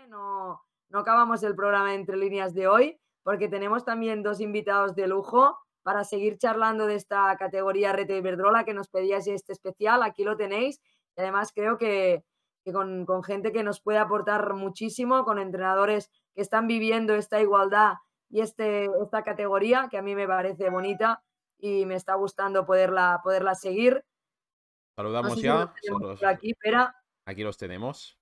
No acabamos el programa Entre Líneas de hoy, porque tenemos también dos invitados de lujo para seguir charlando de esta categoría Reto Iberdrola que nos pedíais este especial. Aquí lo tenéis. Y además creo que con gente que nos puede aportar muchísimo, con entrenadores que están viviendo esta igualdad y esta categoría, que a mí me parece bonita y me está gustando poderla seguir. Saludamos no sé ya. Si los tenemos por aquí, Pera. Aquí los tenemos.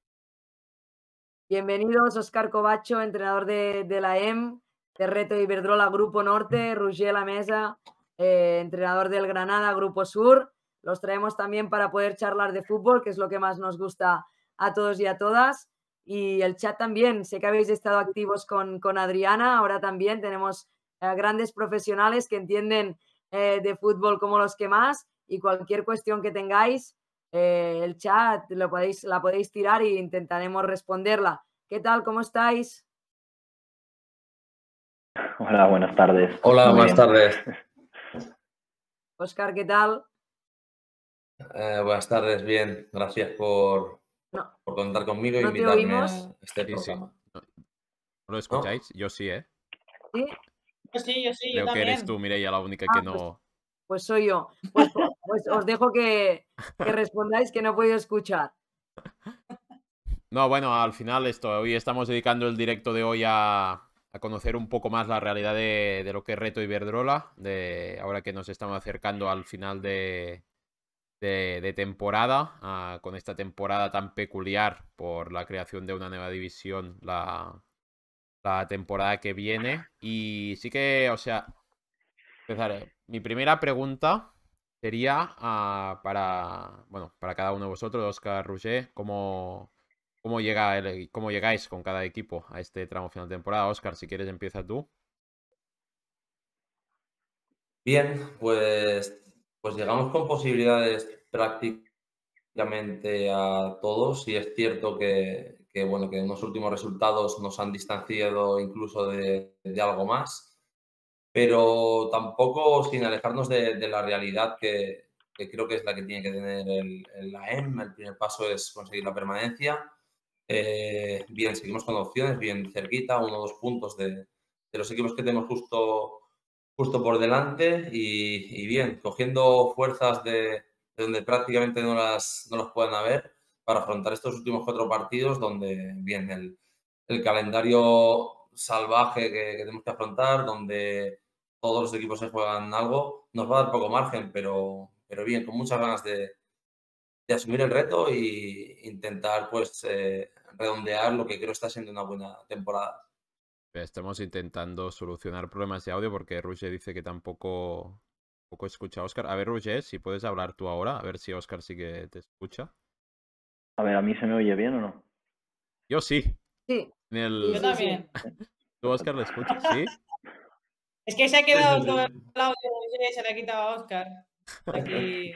Bienvenidos, Óscar Covacho, entrenador de la EM, de Reto Iberdrola Grupo Norte, Roger Lamesa, entrenador del Granada Grupo Sur. Los traemos también para poder charlar de fútbol, que es lo que más nos gusta a todos y a todas. Y el chat también, sé que habéis estado activos con Adriana, ahora también tenemos grandes profesionales que entienden de fútbol como los que más, y cualquier cuestión que tengáis, el chat la podéis tirar e intentaremos responderla. ¿Qué tal? ¿Cómo estáis? Hola, buenas tardes. Hola, Muy buenas bien. tardes. Óscar, ¿qué tal? Buenas tardes, bien. Gracias por contar conmigo e ¿No te invitarme oímos? a este programa. ¿No lo escucháis? Yo sí, ¿eh? ¿Sí? Yo sí, Creo yo que eres también. tú, Mireia, la única que no... Pues soy yo. Pues os dejo que respondáis, que no he podido escuchar. No, bueno, al final hoy estamos dedicando el directo de hoy a conocer un poco más la realidad de lo que es Reto Iberdrola, ahora que nos estamos acercando al final de temporada, con esta temporada tan peculiar por la creación de una nueva división la temporada que viene. Y sí que, o sea, empezaré. Mi primera pregunta sería para cada uno de vosotros, Óscar, Roger, ¿cómo llegáis con cada equipo a este tramo final de temporada? Óscar, si quieres empieza tú. Bien, pues llegamos con posibilidades prácticamente a todos, y es cierto que unos últimos resultados nos han distanciado incluso de algo más, pero tampoco sin alejarnos de la realidad que creo que es la que tiene que tener la EM. El primer paso es conseguir la permanencia. Bien, seguimos con opciones, bien cerquita, 1 o 2 puntos de los equipos que tenemos justo por delante, y bien, cogiendo fuerzas de donde prácticamente no las puedan haber para afrontar estos últimos 4 partidos, donde bien, el calendario salvaje que tenemos que afrontar, donde todos los equipos se juegan algo, nos va a dar poco margen, pero bien, con muchas ganas de asumir el reto e intentar pues redondear lo que creo está siendo una buena temporada. Estamos intentando solucionar problemas de audio porque Roger dice que tampoco escucha a Óscar. A ver, Roger, si puedes hablar tú ahora, a ver si Óscar sí que te escucha. A ver, ¿a mí se me oye bien o no? Yo sí. Sí. Yo también. ¿Tú, Óscar, le escuchas? ¿Sí? Es que se ha quedado todo el audio y se le ha quitado a Óscar. Aquí.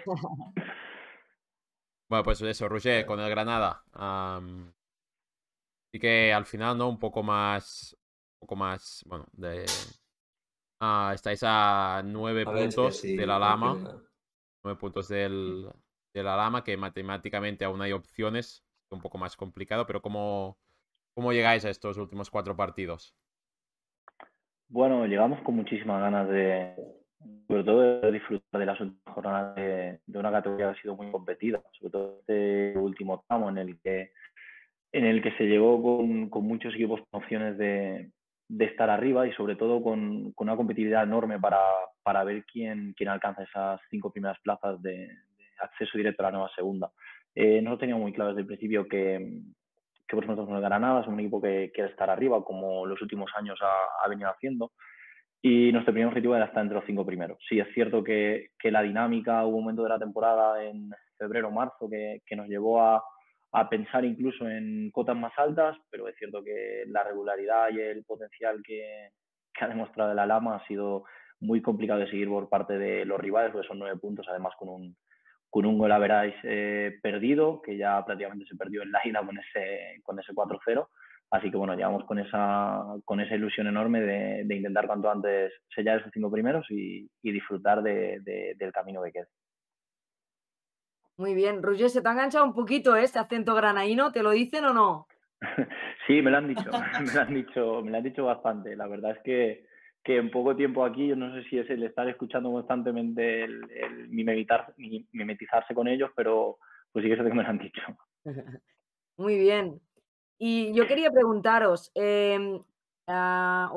Bueno, pues eso, Roger, con el Granada. Sí que al final, ¿no? Un poco más, bueno, estáis a 9 puntos de la Lama. 9 puntos de la Lama, que matemáticamente aún hay opciones. Es un poco más complicado, pero ¿cómo llegáis a estos últimos 4 partidos? Bueno, llegamos con muchísimas ganas sobre todo de disfrutar de las últimas jornadas de una categoría que ha sido muy competida, sobre todo este último tramo en el que se llegó con muchos equipos con opciones de estar arriba, y sobre todo con una competitividad enorme para ver quién alcanza esas 5 primeras plazas de acceso directo a la nueva segunda. Nosotros teníamos muy claro desde el principio que por ejemplo con el Granada es un equipo que quiere estar arriba, como los últimos años ha venido haciendo, y nuestro primer objetivo era estar entre los 5 primeros. Sí, es cierto que la dinámica, hubo un momento de la temporada en febrero o marzo que nos llevó a pensar incluso en cotas más altas, pero es cierto que la regularidad y el potencial que ha demostrado el Lama ha sido muy complicado de seguir por parte de los rivales, porque son 9 puntos, además con un gol average perdido, que ya prácticamente se perdió en la ida con ese 4-0. Así que bueno, llegamos con esa ilusión enorme de intentar cuanto antes sellar esos 5 primeros y disfrutar del camino que queda. Muy bien. Roger, se te ha enganchado un poquito este acento granaíno, ¿te lo dicen o no? Sí, me lo han dicho, me lo han dicho bastante. La verdad es que en poco tiempo aquí, yo no sé si es el estar escuchando constantemente el mimetizarse con ellos, pero pues sí que es lo que me lo han dicho. Muy bien. Y yo quería preguntaros, tanto a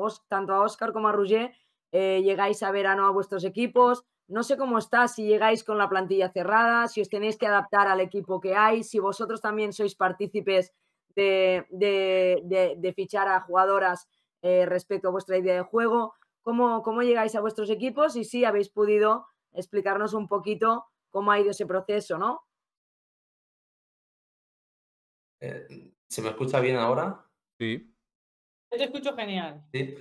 Óscar como a Roger, llegáis a verano a vuestros equipos. No sé cómo está, si llegáis con la plantilla cerrada, si os tenéis que adaptar al equipo que hay, si vosotros también sois partícipes de fichar a jugadoras respecto a vuestra idea de juego. ¿Cómo llegáis a vuestros equipos? Y si habéis podido explicarnos un poquito cómo ha ido ese proceso, ¿no? ¿Se me escucha bien ahora? Sí. Yo te escucho genial. Sí.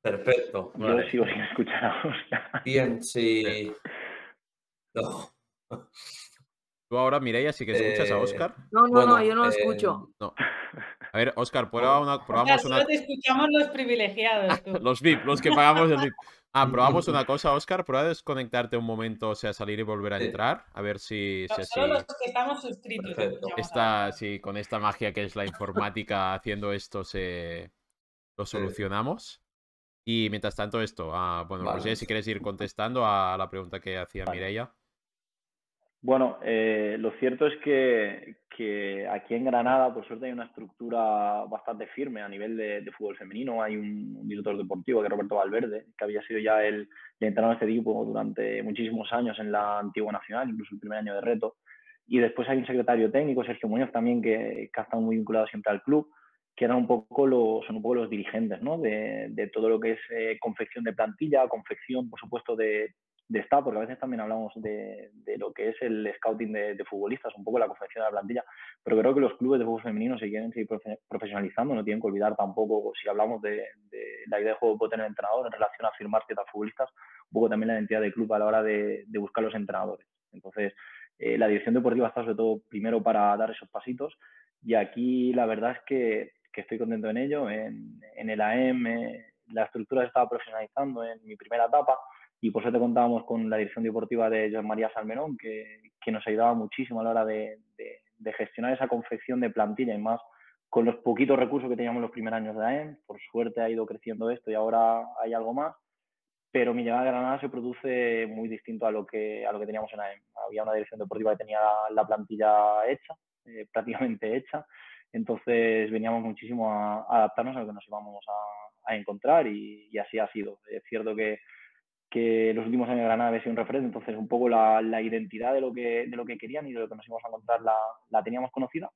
Perfecto. Yo Vale. sigo sin escuchar a Óscar. Bien, sí. No. Tú ahora, Mireia, sí que escuchas a Óscar. No, Bueno, yo no lo escucho. No. A ver, Óscar, no. probamos Solo una... te escuchamos los privilegiados, tú. Los VIP, los que pagamos el VIP. Probamos una cosa, Óscar. Prueba a desconectarte un momento, o sea, salir y volver a Sí. entrar. A ver si Solo así... los que estamos suscritos. Perfecto. escuchamos Sí, con esta magia que es la informática haciendo esto lo solucionamos. Y mientras tanto esto, bueno, Vale. Roger, si quieres ir contestando a la pregunta que hacía Vale. Mireia. Bueno, lo cierto es que aquí en Granada, por suerte, hay una estructura bastante firme a nivel de fútbol femenino. Hay un director deportivo, que es Roberto Valverde, que había sido ya el entrenador de este equipo durante muchísimos años en la antigua nacional, incluso el primer año de Reto. Y después hay un secretario técnico, Sergio Muñoz, también, que ha estado muy vinculado siempre al club, que son un poco los dirigentes, ¿no? de todo lo que es confección de plantilla, confección, por supuesto, de staff, porque a veces también hablamos de lo que es el scouting de futbolistas, un poco la confección de la plantilla, pero creo que los clubes de fútbol femenino, si quieren seguir profesionalizando, no tienen que olvidar tampoco, si hablamos de la idea de juego que puede tener el entrenador en relación a firmar ciertas futbolistas, un poco también la identidad del club a la hora de buscar los entrenadores. Entonces, la dirección deportiva está sobre todo primero para dar esos pasitos, y aquí la verdad es que estoy contento en ello. En el AEM la estructura se estaba profesionalizando en mi primera etapa, y por eso te contábamos con la dirección deportiva de José María Salmerón, que nos ayudaba muchísimo a la hora de gestionar esa confección de plantilla, y más con los poquitos recursos que teníamos los primeros años de AEM. Por suerte ha ido creciendo esto y ahora hay algo más, pero mi llegada a Granada se produce muy distinto a lo que teníamos en AEM. Había una dirección deportiva que tenía la plantilla hecha, prácticamente hecha, entonces veníamos muchísimo a adaptarnos a lo que nos íbamos a encontrar, y así ha sido. Es cierto que los últimos años de Granada había sido un referente, entonces un poco la identidad de lo que querían y de lo que nos íbamos a encontrar la teníamos conocida,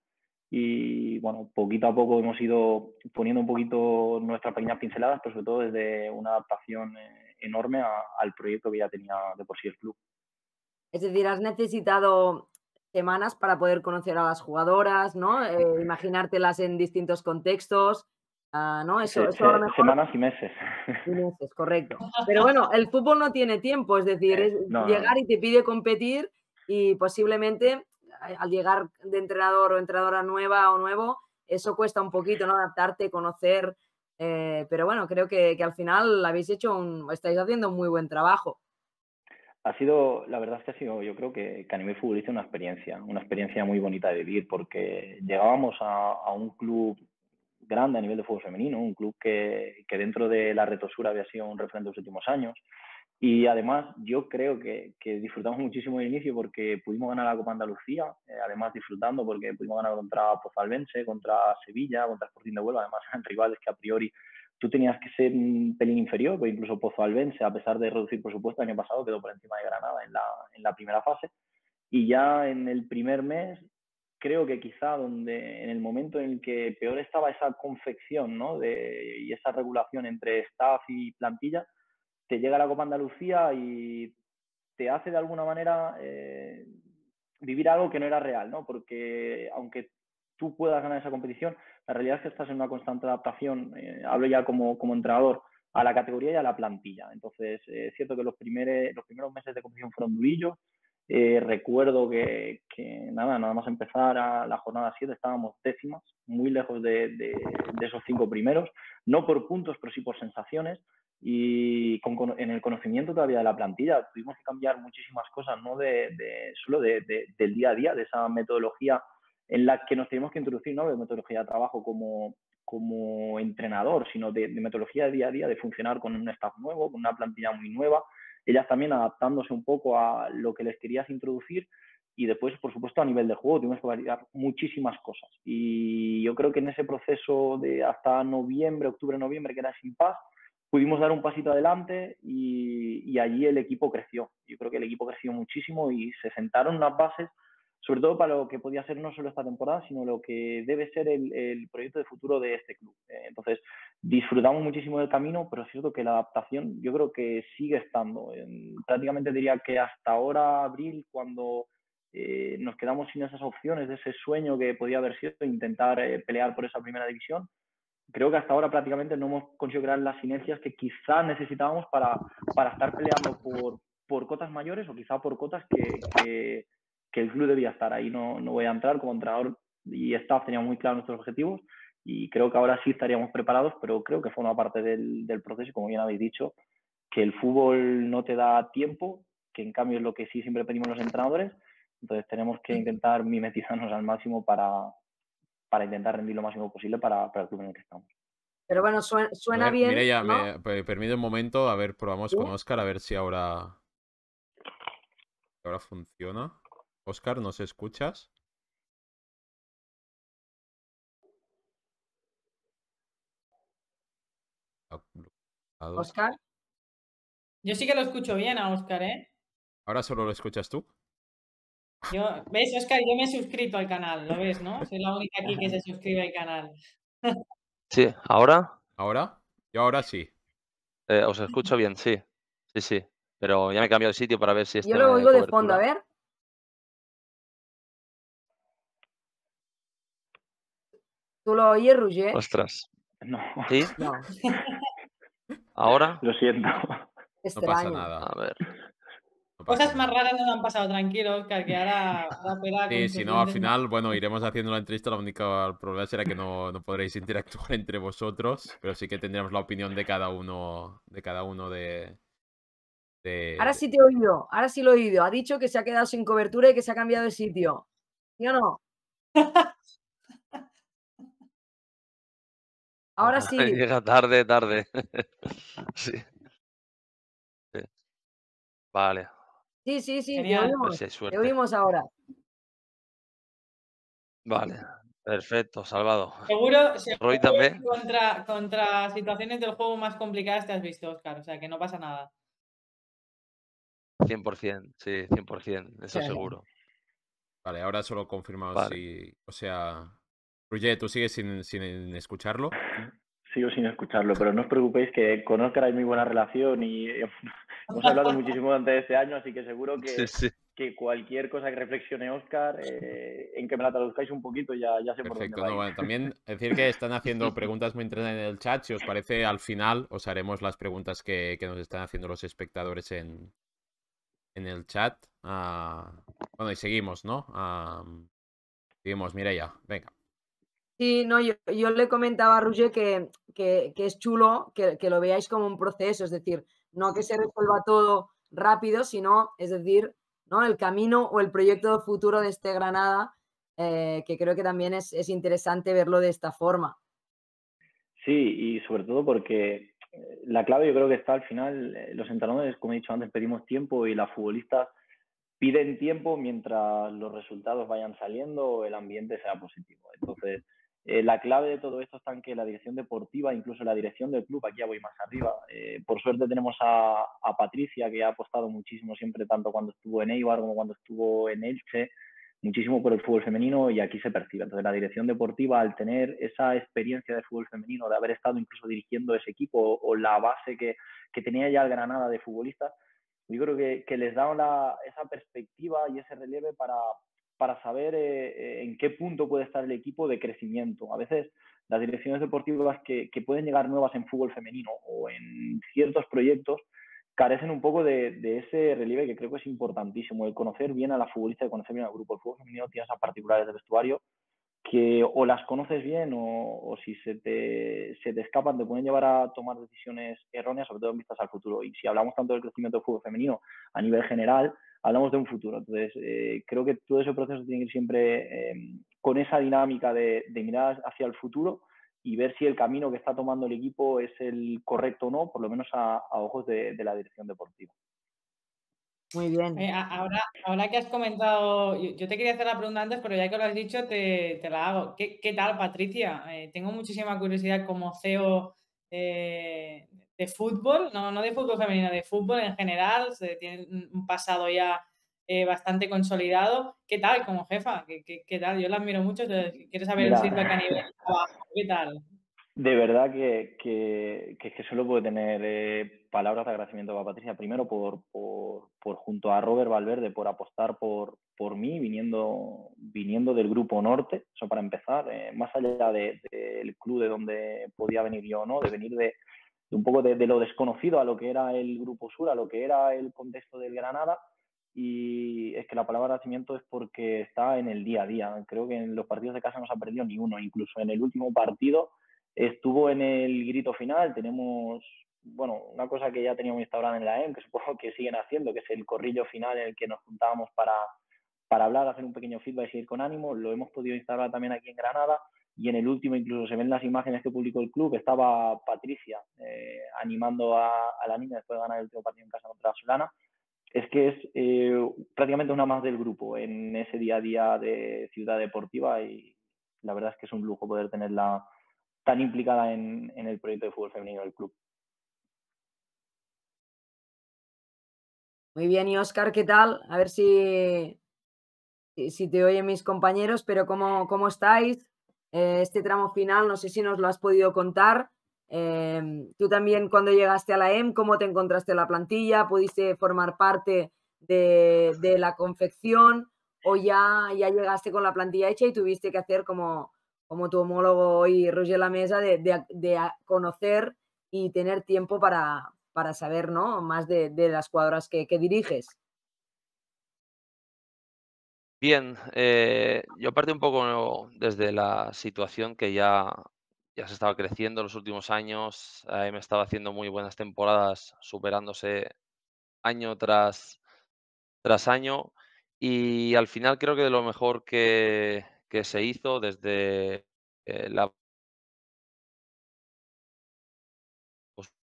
y bueno, poquito a poco hemos ido poniendo un poquito nuestras pequeñas pinceladas, pero sobre todo desde una adaptación enorme al proyecto que ya tenía de por sí el club. Es decir, has necesitado semanas para poder conocer a las jugadoras, ¿no? Imaginártelas en distintos contextos, ¿no? Eso a lo mejor... Semanas y meses. Y meses, correcto. Pero bueno, el fútbol no tiene tiempo, es decir, es llegar y te pide competir, y posiblemente al llegar de entrenador o entrenadora nueva o nuevo, eso cuesta un poquito, ¿no? Adaptarte, conocer, pero bueno, creo que al final estáis haciendo un muy buen trabajo. La verdad es que ha sido, yo creo que a nivel futbolista una experiencia muy bonita de vivir, porque llegábamos a un club grande a nivel de fútbol femenino, un club que dentro de la Retosur había sido un referente en los últimos años, y además yo creo que disfrutamos muchísimo del inicio porque pudimos ganar la Copa Andalucía, además disfrutando porque pudimos ganar contra Pozalbense, contra Sevilla, contra Sporting de Huelva, además eran rivales que a priori tú tenías que ser un pelín inferior, pues incluso Pozalbense, a pesar de reducir presupuesto, el año pasado quedó por encima de Granada en la primera fase, y ya en el primer mes creo que quizá en el momento en el que peor estaba esa confección, ¿no? y esa regulación entre staff y plantilla, te llega la Copa Andalucía y te hace de alguna manera vivir algo que no era real, ¿no? Porque aunque tú puedas ganar esa competición, la realidad es que estás en una constante adaptación, hablo ya como entrenador, a la categoría y a la plantilla. Entonces, es cierto que los primeros meses de competición fueron durillos. Recuerdo que nada más empezar a la jornada 7 estábamos décimas, muy lejos de esos 5 primeros, no por puntos, pero sí por sensaciones, y en el conocimiento todavía de la plantilla tuvimos que cambiar muchísimas cosas, no solo del día a día, de esa metodología en la que nos tenemos que introducir, no de metodología de trabajo como entrenador, sino de metodología de día a día, de funcionar con un staff nuevo, con una plantilla muy nueva, ellas también adaptándose un poco a lo que les querías introducir. Y después, por supuesto, a nivel de juego tuvimos que variar muchísimas cosas. Y yo creo que en ese proceso de hasta noviembre, octubre-noviembre, que era sin paz, pudimos dar un pasito adelante y allí el equipo creció. Yo creo que el equipo creció muchísimo y se sentaron unas bases, sobre todo para lo que podía ser no solo esta temporada, sino lo que debe ser el proyecto de futuro de este club. Entonces, disfrutamos muchísimo del camino, pero es cierto que la adaptación yo creo que sigue estando. Prácticamente diría que hasta ahora, abril, cuando nos quedamos sin esas opciones de ese sueño que podía haber sido intentar pelear por esa primera división, creo que hasta ahora prácticamente no hemos conseguido crear las sinergias que quizás necesitábamos para estar peleando por cotas mayores o quizá por cotas que el club debía estar. Ahí no voy a entrar, como entrenador y staff teníamos muy claros nuestros objetivos y creo que ahora sí estaríamos preparados, pero creo que forma parte del proceso, como bien habéis dicho, que el fútbol no te da tiempo, que en cambio es lo que sí siempre pedimos los entrenadores. Entonces tenemos que intentar mimetizarnos al máximo para intentar rendir lo máximo posible para el club en el que estamos. Pero bueno, suena bien, Mireia, ¿no? me permite un momento, a ver, probamos ¿Sí? con Óscar, a ver si ahora funciona. Óscar, ¿nos escuchas? Óscar. Yo sí que lo escucho bien a Óscar, ¿eh? ¿Ahora solo lo escuchas tú? ¿Ves, Óscar? Yo me he suscrito al canal, ¿lo ves, no? Soy la única aquí que se suscribe al canal. Sí, ¿ahora? ¿Ahora? Yo ahora sí. Os escucho bien, sí. Sí, sí. Pero ya me he cambiado de sitio para ver si Yo lo me oigo de fondo, a cobertura. ver. ¿Tú lo oyes, Roger? Ostras. No. ¿Sí? No, ¿Ahora? Lo siento. No pasa extraño. nada. A ver. No pasa Cosas más nada. raras nos han pasado, tranquilo, Óscar, que ahora pela con Sí, tus si no, al dientes final, bueno, iremos haciendo la entrevista. La única problema será que no podréis interactuar entre vosotros, pero sí que tendremos la opinión de cada uno de Ahora sí te he oído, ahora sí lo he oído. Ha dicho que se ha quedado sin cobertura y que se ha cambiado de sitio. ¿Sí o no? Ahora sí. Llega tarde. Sí. Sí. Vale. Sí, te Genial. A ver oímos. si hay Te suerte. oímos ahora. Vale. Perfecto, salvado. Seguro Roy que también. contra situaciones del juego más complicadas te has visto, Óscar, o sea que no pasa nada. 100%, sí, 100%, eso seguro. Vale, ahora solo confirmamos Vale. si... O sea... Roger, ¿tú sigues sin escucharlo? Sigo sin escucharlo, pero no os preocupéis que con Óscar hay muy buena relación y hemos hablado muchísimo durante este año, así que seguro que, Sí. que cualquier cosa que reflexione Óscar, en que me la traduzcáis un poquito, ya sé por dónde Perfecto. va a No, ir. bueno, también decir que están haciendo preguntas muy interesantes en el chat. Si os parece, al final os haremos las preguntas que nos están haciendo los espectadores en el chat. Bueno, y seguimos, ¿no? Seguimos, Mireia, venga. Sí, no, yo le comentaba a Roger que es chulo que lo veáis como un proceso, es decir, no que se resuelva todo rápido, sino, es decir, ¿no? El camino o el proyecto futuro de este Granada, que creo que también es interesante verlo de esta forma. Sí, y sobre todo porque la clave yo creo que está al final, los entrenadores, como he dicho antes, pedimos tiempo y las futbolistas piden tiempo mientras los resultados vayan saliendo o el ambiente sea positivo. Entonces, la clave de todo esto está en que la dirección deportiva, incluso la dirección del club, aquí ya voy más arriba, por suerte tenemos a Patricia, que ha apostado muchísimo siempre, tanto cuando estuvo en Eibar como cuando estuvo en Elche, muchísimo por el fútbol femenino y aquí se percibe. Entonces, la dirección deportiva, al tener esa experiencia de fútbol femenino, de haber estado incluso dirigiendo ese equipo o la base que tenía ya el Granada de futbolistas, yo creo que les da esa perspectiva y ese relieve para saber en qué punto puede estar el equipo de crecimiento. A veces las direcciones deportivas que pueden llegar nuevas en fútbol femenino o en ciertos proyectos carecen un poco de ese relieve que creo que es importantísimo, el conocer bien a la futbolista, el conocer bien al grupo. El fútbol femenino tiene esas particularidades de vestuario que o las conoces bien o si se te escapan te pueden llevar a tomar decisiones erróneas, sobre todo en vistas al futuro. Y si hablamos tanto del crecimiento del fútbol femenino a nivel general, hablamos de un futuro. Entonces, creo que todo ese proceso tiene que ir siempre con esa dinámica de mirar hacia el futuro y ver si el camino que está tomando el equipo es el correcto o no, por lo menos a ojos de la dirección deportiva. Muy bien. Ahora que has comentado, yo te quería hacer la pregunta antes, pero ya que lo has dicho, te la hago. ¿Qué tal, Patricia? Tengo muchísima curiosidad como CEO de fútbol, no de fútbol femenino, de fútbol en general. Tiene un pasado ya bastante consolidado. ¿Qué tal como jefa? ¿Qué tal? Yo la admiro mucho. ¿Quieres saber el feedback a nivel trabajo? ¿Qué tal? De verdad que solo puedo tener palabras de agradecimiento para Patricia. Primero por junto a Robert Valverde, por apostar por mí, viniendo del Grupo Norte, eso para empezar, más allá del club de donde podía venir yo, ¿no? De venir de un poco de lo desconocido a lo que era el Grupo Sur, a lo que era el contexto del Granada. Y es que la palabra agradecimiento es porque está en el día a día. Creo que en los partidos de casa no se ha perdido ni uno, incluso en el último partido estuvo en el grito final. Tenemos, bueno, una cosa que ya teníamos instaurada en la EM, que supongo que siguen haciendo, que es el corrillo final en el que nos juntábamos para hablar, hacer un pequeño feedback y seguir con ánimo. Lo hemos podido instaurar también aquí en Granada, y en el último incluso se ven las imágenes que publicó el club, estaba Patricia animando a la niña después de ganar el último partido en casa contra la Solana. Es que es prácticamente una más del grupo en ese día a día de Ciudad Deportiva, y la verdad es que es un lujo poder tenerla tan implicada en el proyecto de fútbol femenino del club. Muy bien, y Óscar, ¿qué tal? A ver si te oyen mis compañeros, pero ¿cómo estáis? Este tramo final, no sé si nos lo has podido contar. Tú también, cuando llegaste a la EM, ¿cómo te encontraste en la plantilla? ¿Pudiste formar parte de la confección o ya llegaste con la plantilla hecha y tuviste que hacer como tu homólogo hoy, Roger Lamesa, de conocer y tener tiempo para saber, ¿no?, más de las cuadras que diriges? Bien, yo partí un poco desde la situación que ya se estaba creciendo en los últimos años. Me estaba haciendo muy buenas temporadas, superándose año tras año. Y al final creo que de lo mejor que se hizo desde la posición.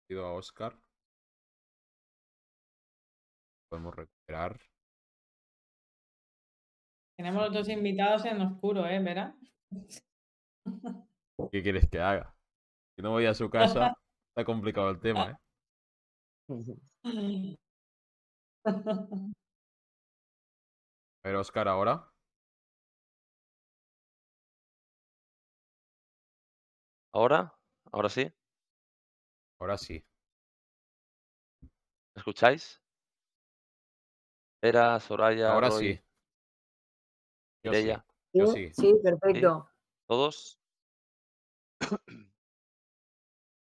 Pido a Óscar. Podemos recuperar. Tenemos los dos invitados en oscuro, ¿Vera? ¿Qué quieres que haga? Si no voy a su casa, está complicado el tema, ¿eh? A ver, Óscar, ahora. ¿Ahora? ¿Ahora sí? Ahora sí. ¿Me escucháis? Vera, Soraya, Ahora Roy, sí. Yo sí. Mireia, Yo sí. Sí, perfecto. ¿todos?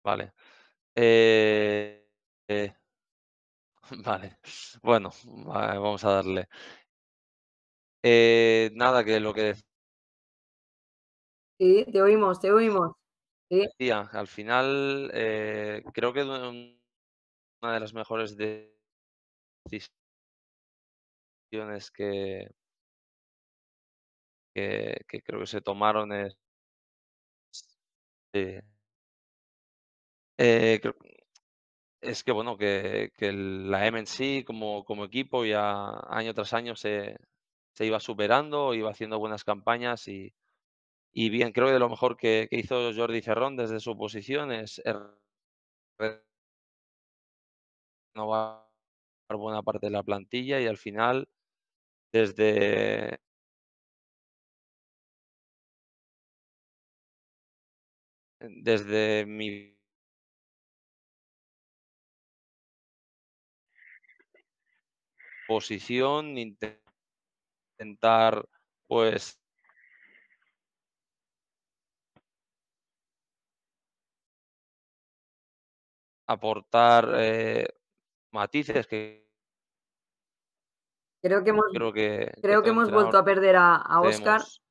Vale. Eh, vale. Bueno, vamos a darle. Nada, que lo que Sí, te oímos. Sí. decía, al final creo que una de las mejores decisiones que creo que se tomaron es eh, creo es que bueno, que la M en sí como equipo ya año tras año se iba superando, iba haciendo buenas campañas y bien, creo que de lo mejor que hizo Jordi Ferrón desde su posición es renovar buena parte de la plantilla y al final desde mi posición intentar, pues aportar, matices que Creo que creo que creo que todo hemos vuelto entrenador a perder a Óscar. tenemos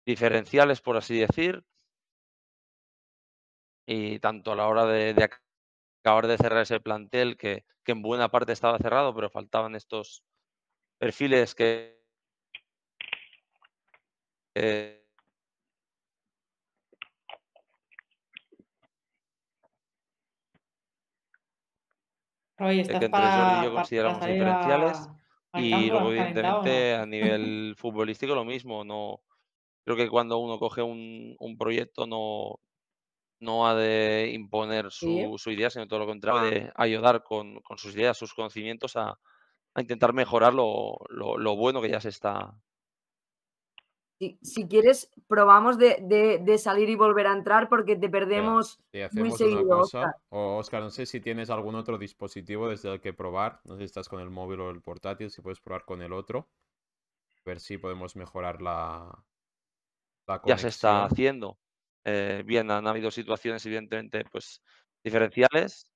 diferenciales, por así decir, y tanto a la hora de acabar de cerrar ese plantel que en buena parte estaba cerrado, pero faltaban estos perfiles que Roy, ¿estás entre Jordi y yo para consideramos salir diferenciales. al Y campo? luego, ¿Has calentado o evidentemente, no? a nivel futbolístico lo mismo. No, creo que cuando uno coge un proyecto no ha de imponer Sí. su idea, sino todo lo contrario, de ayudar con sus ideas, sus conocimientos a intentar mejorar lo bueno que ya se está. Si quieres, probamos de salir y volver a entrar porque te Espera, perdemos si muy hacemos una seguido, Óscar. cosa, o Óscar, no sé si tienes algún otro dispositivo desde el que probar, no sé si estás con el móvil o el portátil, si puedes probar con el otro, a ver si podemos mejorar la Ya se está conexión. haciendo. Bien, han habido situaciones, evidentemente, pues diferenciales.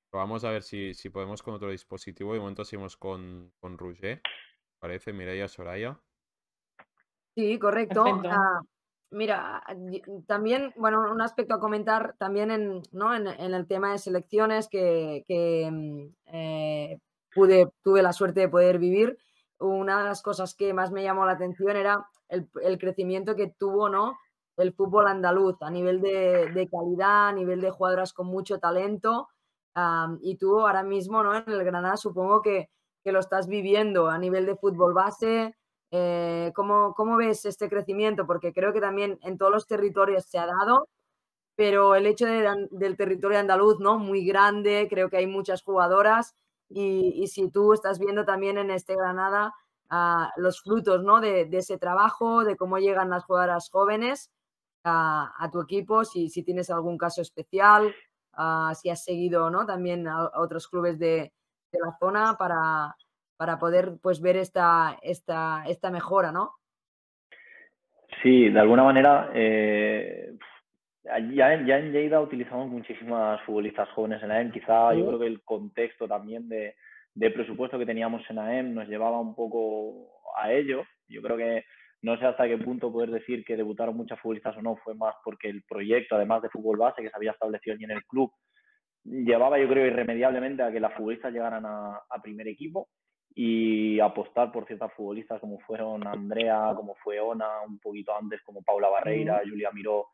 Probamos a ver si podemos con otro dispositivo. De momento seguimos con Roger, parece, Mireia, Soraya. Sí, correcto. Perfecto. Mira, también, bueno, un aspecto a comentar también ¿no? en el tema de selecciones que tuve la suerte de poder vivir. Una de las cosas que más me llamó la atención era el crecimiento que tuvo, ¿no? El fútbol andaluz a nivel de calidad, a nivel de jugadoras con mucho talento. Y tú ahora mismo, ¿no? En el Granada supongo que lo estás viviendo a nivel de fútbol base. ¿Cómo ves este crecimiento? Porque creo que también en todos los territorios se ha dado, pero el hecho del territorio andaluz, ¿no? Muy grande, creo que hay muchas jugadoras y si tú estás viendo también en este Granada los frutos, ¿no? de ese trabajo, de cómo llegan las jugadoras jóvenes a tu equipo, si tienes algún caso especial, si has seguido, ¿no? También a otros clubes de la zona para poder pues ver esta mejora, ¿no? Sí, de alguna manera, ya en Lleida utilizamos muchísimas futbolistas jóvenes en AEM. Quizá yo creo que el contexto también de presupuesto que teníamos en AEM nos llevaba un poco a ello. Yo creo que no sé hasta qué punto poder decir que debutaron muchas futbolistas o no, fue más porque el proyecto, además de fútbol base que se había establecido allí en el club, llevaba, yo creo, irremediablemente a que las futbolistas llegaran a primer equipo y apostar por ciertas futbolistas como fueron Andrea, como fue Ona, un poquito antes como Paula Barreira, Julia Miró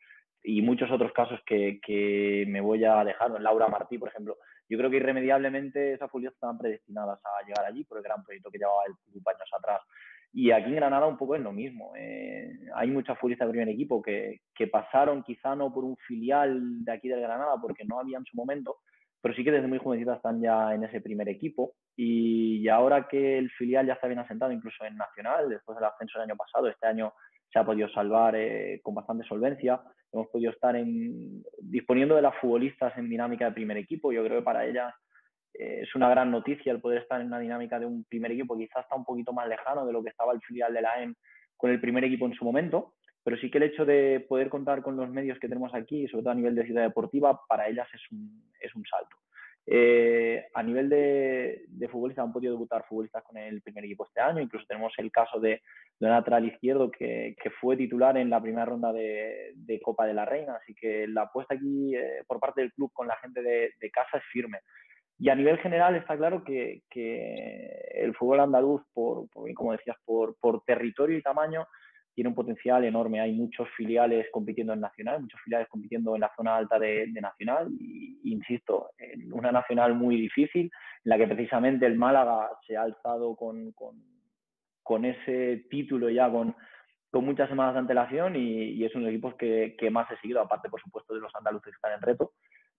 y muchos otros casos que me voy a dejar, Laura Martí, por ejemplo. Yo creo que irremediablemente esas futbolistas estaban predestinadas a llegar allí por el gran proyecto que llevaba el club años atrás. Y aquí en Granada un poco es lo mismo. Hay muchas futbolistas de primer equipo que pasaron quizá no por un filial de aquí del Granada porque no había en su momento, pero sí que desde muy jovencitas están ya en ese primer equipo y ahora que el filial ya está bien asentado incluso en Nacional, después del ascenso del año pasado, este año se ha podido salvar con bastante solvencia, hemos podido estar disponiendo de las futbolistas en dinámica de primer equipo. Yo creo que para ellas es una gran noticia el poder estar en una dinámica de un primer equipo, quizás está un poquito más lejano de lo que estaba el filial de la EM con el primer equipo en su momento, pero sí que el hecho de poder contar con los medios que tenemos aquí, sobre todo a nivel de ciudad deportiva, para ellas es un salto. A nivel de futbolistas han podido debutar futbolistas con el primer equipo este año, incluso tenemos el caso de un lateral izquierdo que fue titular en la primera ronda de Copa de la Reina, así que la apuesta aquí por parte del club con la gente de casa es firme. Y a nivel general está claro que el fútbol andaluz, como decías, por territorio y tamaño, tiene un potencial enorme. Hay muchos filiales compitiendo en Nacional, muchos filiales compitiendo en la zona alta de Nacional. Y insisto, en una Nacional muy difícil, en la que precisamente el Málaga se ha alzado con ese título ya con muchas semanas de antelación y es uno de los equipos que más he seguido, aparte, por supuesto, de los andaluces que están en reto.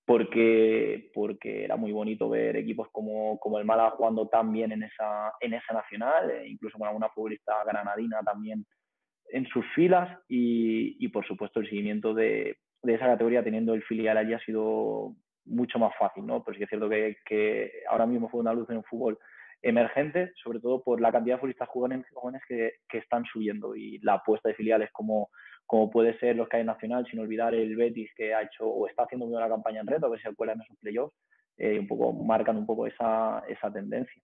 Porque era muy bonito ver equipos como el Málaga jugando tan bien en esa nacional, incluso con alguna futbolista granadina también en sus filas y por supuesto el seguimiento de esa categoría teniendo el filial allí ha sido mucho más fácil, ¿no? Pero sí que es cierto que ahora mismo fue una luz en un fútbol emergente, sobre todo por la cantidad de futbolistas jóvenes que están subiendo y la apuesta de filiales como puede ser los que hay en Nacional, sin olvidar el Betis que ha hecho o está haciendo muy buena campaña en reto, a ver si se cuelan en esos playoffs, marcan un poco esa tendencia.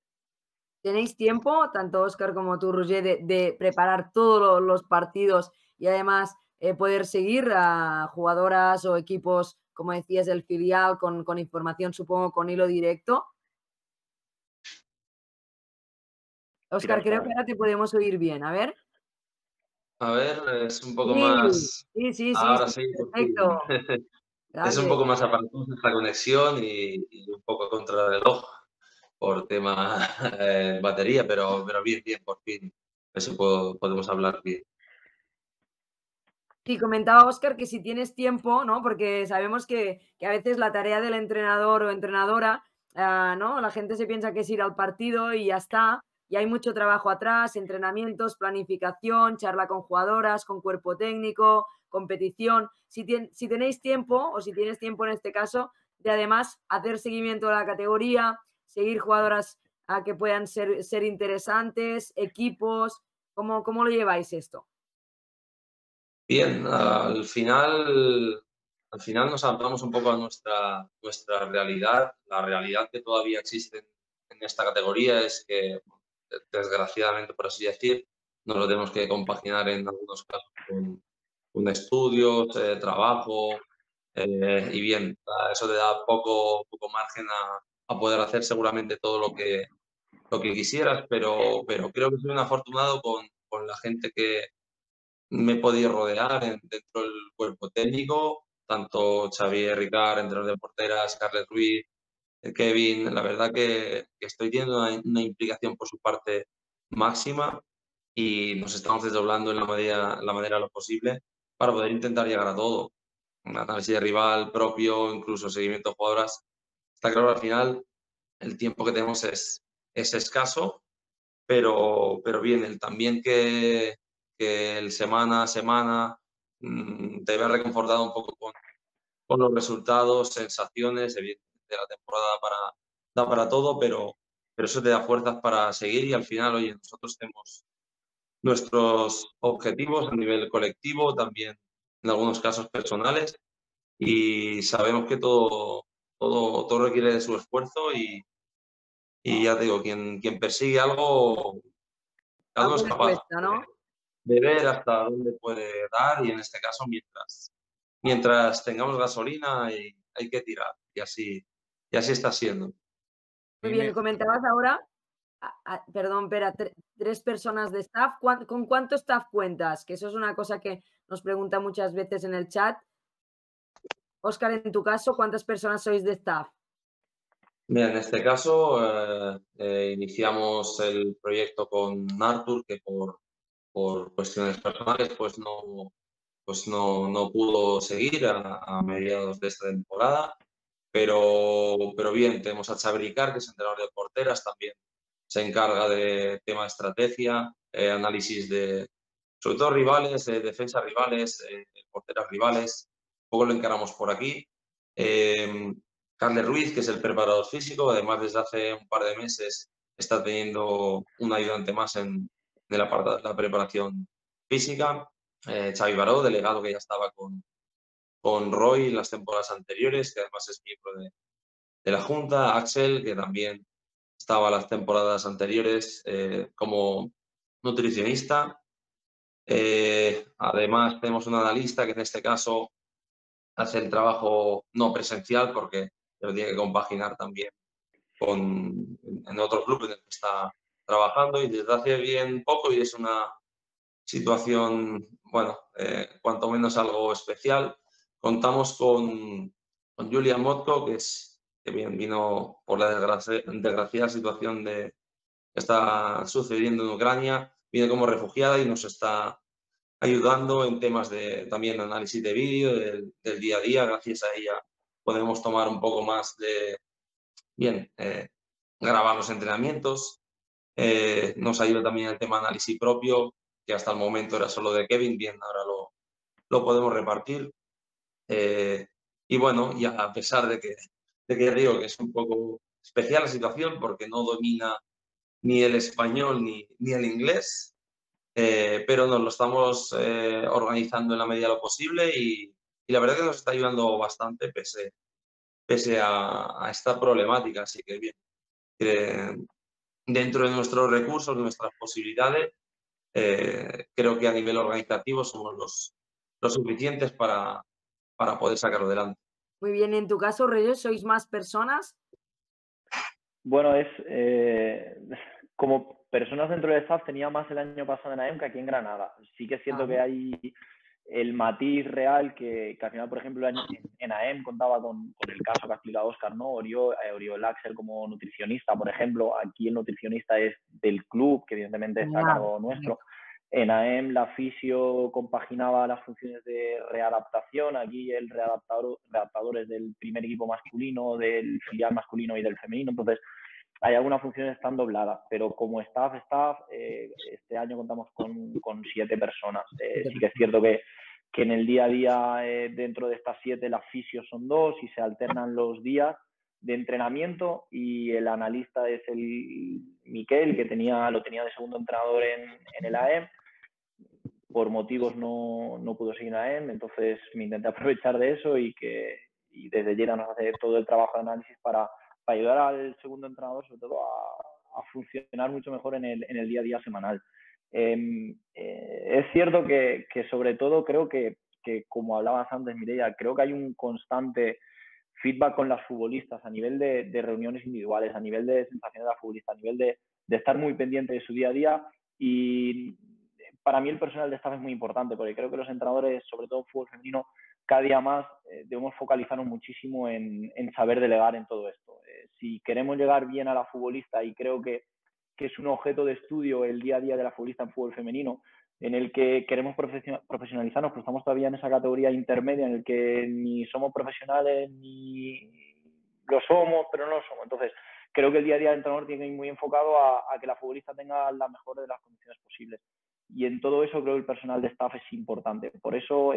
¿Tenéis tiempo, tanto Óscar como tú, Roger, de preparar todos los partidos y además poder seguir a jugadoras o equipos, como decías, del filial, con información, supongo, con hilo directo. Óscar, creo que ahora te podemos oír bien. A ver. A ver, es un poco Sí, más... sí, Ahora sí, por fin. perfecto. Es un Gracias. poco más aparatosa esta conexión y un poco contra el reloj por tema batería, pero bien, por fin. Eso podemos hablar bien. Sí, comentaba Óscar que si tienes tiempo, ¿no? Porque sabemos que a veces la tarea del entrenador o entrenadora, ¿no? La gente se piensa que es ir al partido y ya está. Y hay mucho trabajo atrás, entrenamientos, planificación, charla con jugadoras, con cuerpo técnico, competición. Si tenéis tiempo, o si tienes tiempo en este caso, de además hacer seguimiento de la categoría, seguir jugadoras que puedan ser interesantes, equipos, ¿cómo lo lleváis esto? Bien, al final nos adaptamos un poco a nuestra realidad. La realidad que todavía existe en esta categoría es que, desgraciadamente, por así decir, nos lo tenemos que compaginar en algunos casos con estudios, trabajo, y bien, eso te da poco margen a poder hacer seguramente todo lo que quisieras, pero creo que soy un afortunado con la gente que me he podido rodear dentro del cuerpo técnico, tanto Xavier Ricard, entrenador de porteras, Scarlett Ruiz, Kevin. La verdad que estoy teniendo una implicación por su parte máxima y nos estamos desdoblando en la manera de lo posible para poder intentar llegar a todo. Un análisis de rival propio, incluso seguimiento de jugadoras. Está claro, al final el tiempo que tenemos es escaso, pero bien, también que el semana a semana te veas reconfortado un poco con los resultados, sensaciones. Evidentemente la temporada da para todo, pero eso te da fuerzas para seguir y al final, oye, nosotros tenemos nuestros objetivos a nivel colectivo, también en algunos casos personales, y sabemos que todo requiere de su esfuerzo y ya te digo, quien persigue algo Algo es le capaz cuesta, ¿no? de ver hasta dónde puede dar y en este caso mientras tengamos gasolina hay que tirar y así está siendo. Muy bien, comentabas ahora, perdón, Pera, 3 personas de staff. ¿Con cuánto staff cuentas? Que eso es una cosa que nos preguntan muchas veces en el chat. Óscar, en tu caso, ¿cuántas personas sois de staff? Mira, en este caso iniciamos el proyecto con Artur, que por cuestiones personales pues no pudo seguir a mediados de esta temporada, pero bien, tenemos a Xavi Ricard, que es entrenador de porteras, también se encarga de tema de estrategia, análisis de, sobre todo rivales, defensa rivales, porteras rivales, un poco lo encaramos por aquí. Carles Ruiz, que es el preparador físico, además desde hace un par de meses está teniendo un ayudante más en la preparación física. Xavi Baró, delegado que ya estaba con Roy las temporadas anteriores, que además es miembro de la Junta. Axel, que también estaba las temporadas anteriores como nutricionista. Además, tenemos un analista que en este caso hace el trabajo no presencial porque lo tiene que compaginar también en otros grupos en el que está trabajando y desde hace bien poco y es una situación, bueno, cuanto menos algo especial. Contamos con Julia Motko, que bien vino por la desgraciada situación que está sucediendo en Ucrania, viene como refugiada y nos está ayudando en temas de también análisis de vídeo, del día a día. Gracias a ella podemos tomar un poco más grabar los entrenamientos. Nos ayuda también el tema de análisis propio, que hasta el momento era solo de Kevin, bien, ahora lo podemos repartir. Y bueno, ya a pesar de que digo que es un poco especial la situación porque no domina ni el español ni el inglés, pero nos lo estamos organizando en la medida de lo posible y la verdad que nos está ayudando bastante pese a esta problemática. Así que bien, dentro de nuestros recursos, de nuestras posibilidades, creo que a nivel organizativo somos suficientes para poder sacarlo adelante. Muy bien, y en tu caso, Reyes, ¿sois más personas? Bueno, como personas dentro del staff tenía más el año pasado en AEM que aquí en Granada. Sí que es cierto que hay el matiz real que al final, por ejemplo, en AEM contaba con el caso que ha explicado Óscar, ¿no? Oriol Axel como nutricionista, por ejemplo. Aquí el nutricionista es del club, que evidentemente está a cargo nuestro. En AEM la fisio compaginaba las funciones de readaptación. Aquí el readaptador es del primer equipo masculino, del filial masculino y del femenino. Entonces, hay algunas funciones que están dobladas, pero como staff, este año contamos con 7 personas. Sí que es cierto que en el día a día, dentro de estas 7, las fisios son 2 y se alternan los días de entrenamiento, y el analista es el Miquel, que lo tenía de segundo entrenador en el AEM. Por motivos no pudo seguir en AEM, entonces me intenté aprovechar de eso y desde Llera nos hace todo el trabajo de análisis para ayudar al segundo entrenador, sobre todo a funcionar mucho mejor en el día a día semanal. Es cierto que sobre todo creo que como hablabas antes, Mireia, creo que hay un constante feedback con las futbolistas a nivel de reuniones individuales, a nivel de sensaciones de la futbolista, a nivel de estar muy pendiente de su día a día. Y para mí el personal de staff es muy importante, porque creo que los entrenadores, sobre todo en fútbol femenino, cada día más debemos focalizarnos muchísimo en saber delegar en todo esto. Si queremos llegar bien a la futbolista, y creo que es un objeto de estudio el día a día de la futbolista en fútbol femenino, en el que queremos profesionalizarnos, pero estamos todavía en esa categoría intermedia en el que ni somos profesionales ni lo somos, pero no lo somos. Entonces, creo que el día a día del entrenador tiene que ir muy enfocado a que la futbolista tenga la mejor de las condiciones posibles. Y en todo eso creo que el personal de staff es importante. Por eso,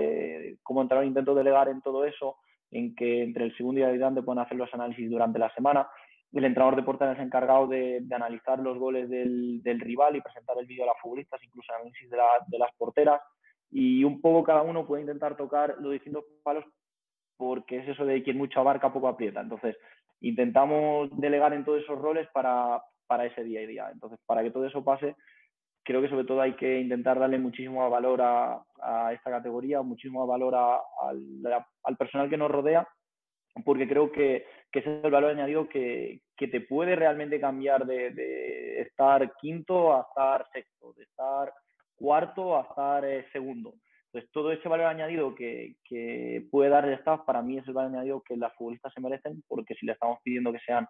como entrenador, intento delegar en todo eso, en que entre el segundo y el ayudante puedan hacer los análisis durante la semana. El entrenador de portería es encargado de analizar los goles del rival y presentar el vídeo a las futbolistas, incluso el análisis de las porteras. Y un poco cada uno puede intentar tocar los distintos palos, porque es eso de quien mucho abarca, poco aprieta. Entonces, intentamos delegar en todos esos roles para ese día a día. Entonces, para que todo eso pase, creo que sobre todo hay que intentar darle muchísimo valor a esta categoría, muchísimo valor al personal que nos rodea, porque creo que ese es el valor añadido que te puede realmente cambiar de estar quinto a estar sexto, de estar cuarto a estar segundo. Entonces, todo ese valor añadido que puede dar el staff, para mí es el valor añadido que las futbolistas se merecen, porque si le estamos pidiendo que sean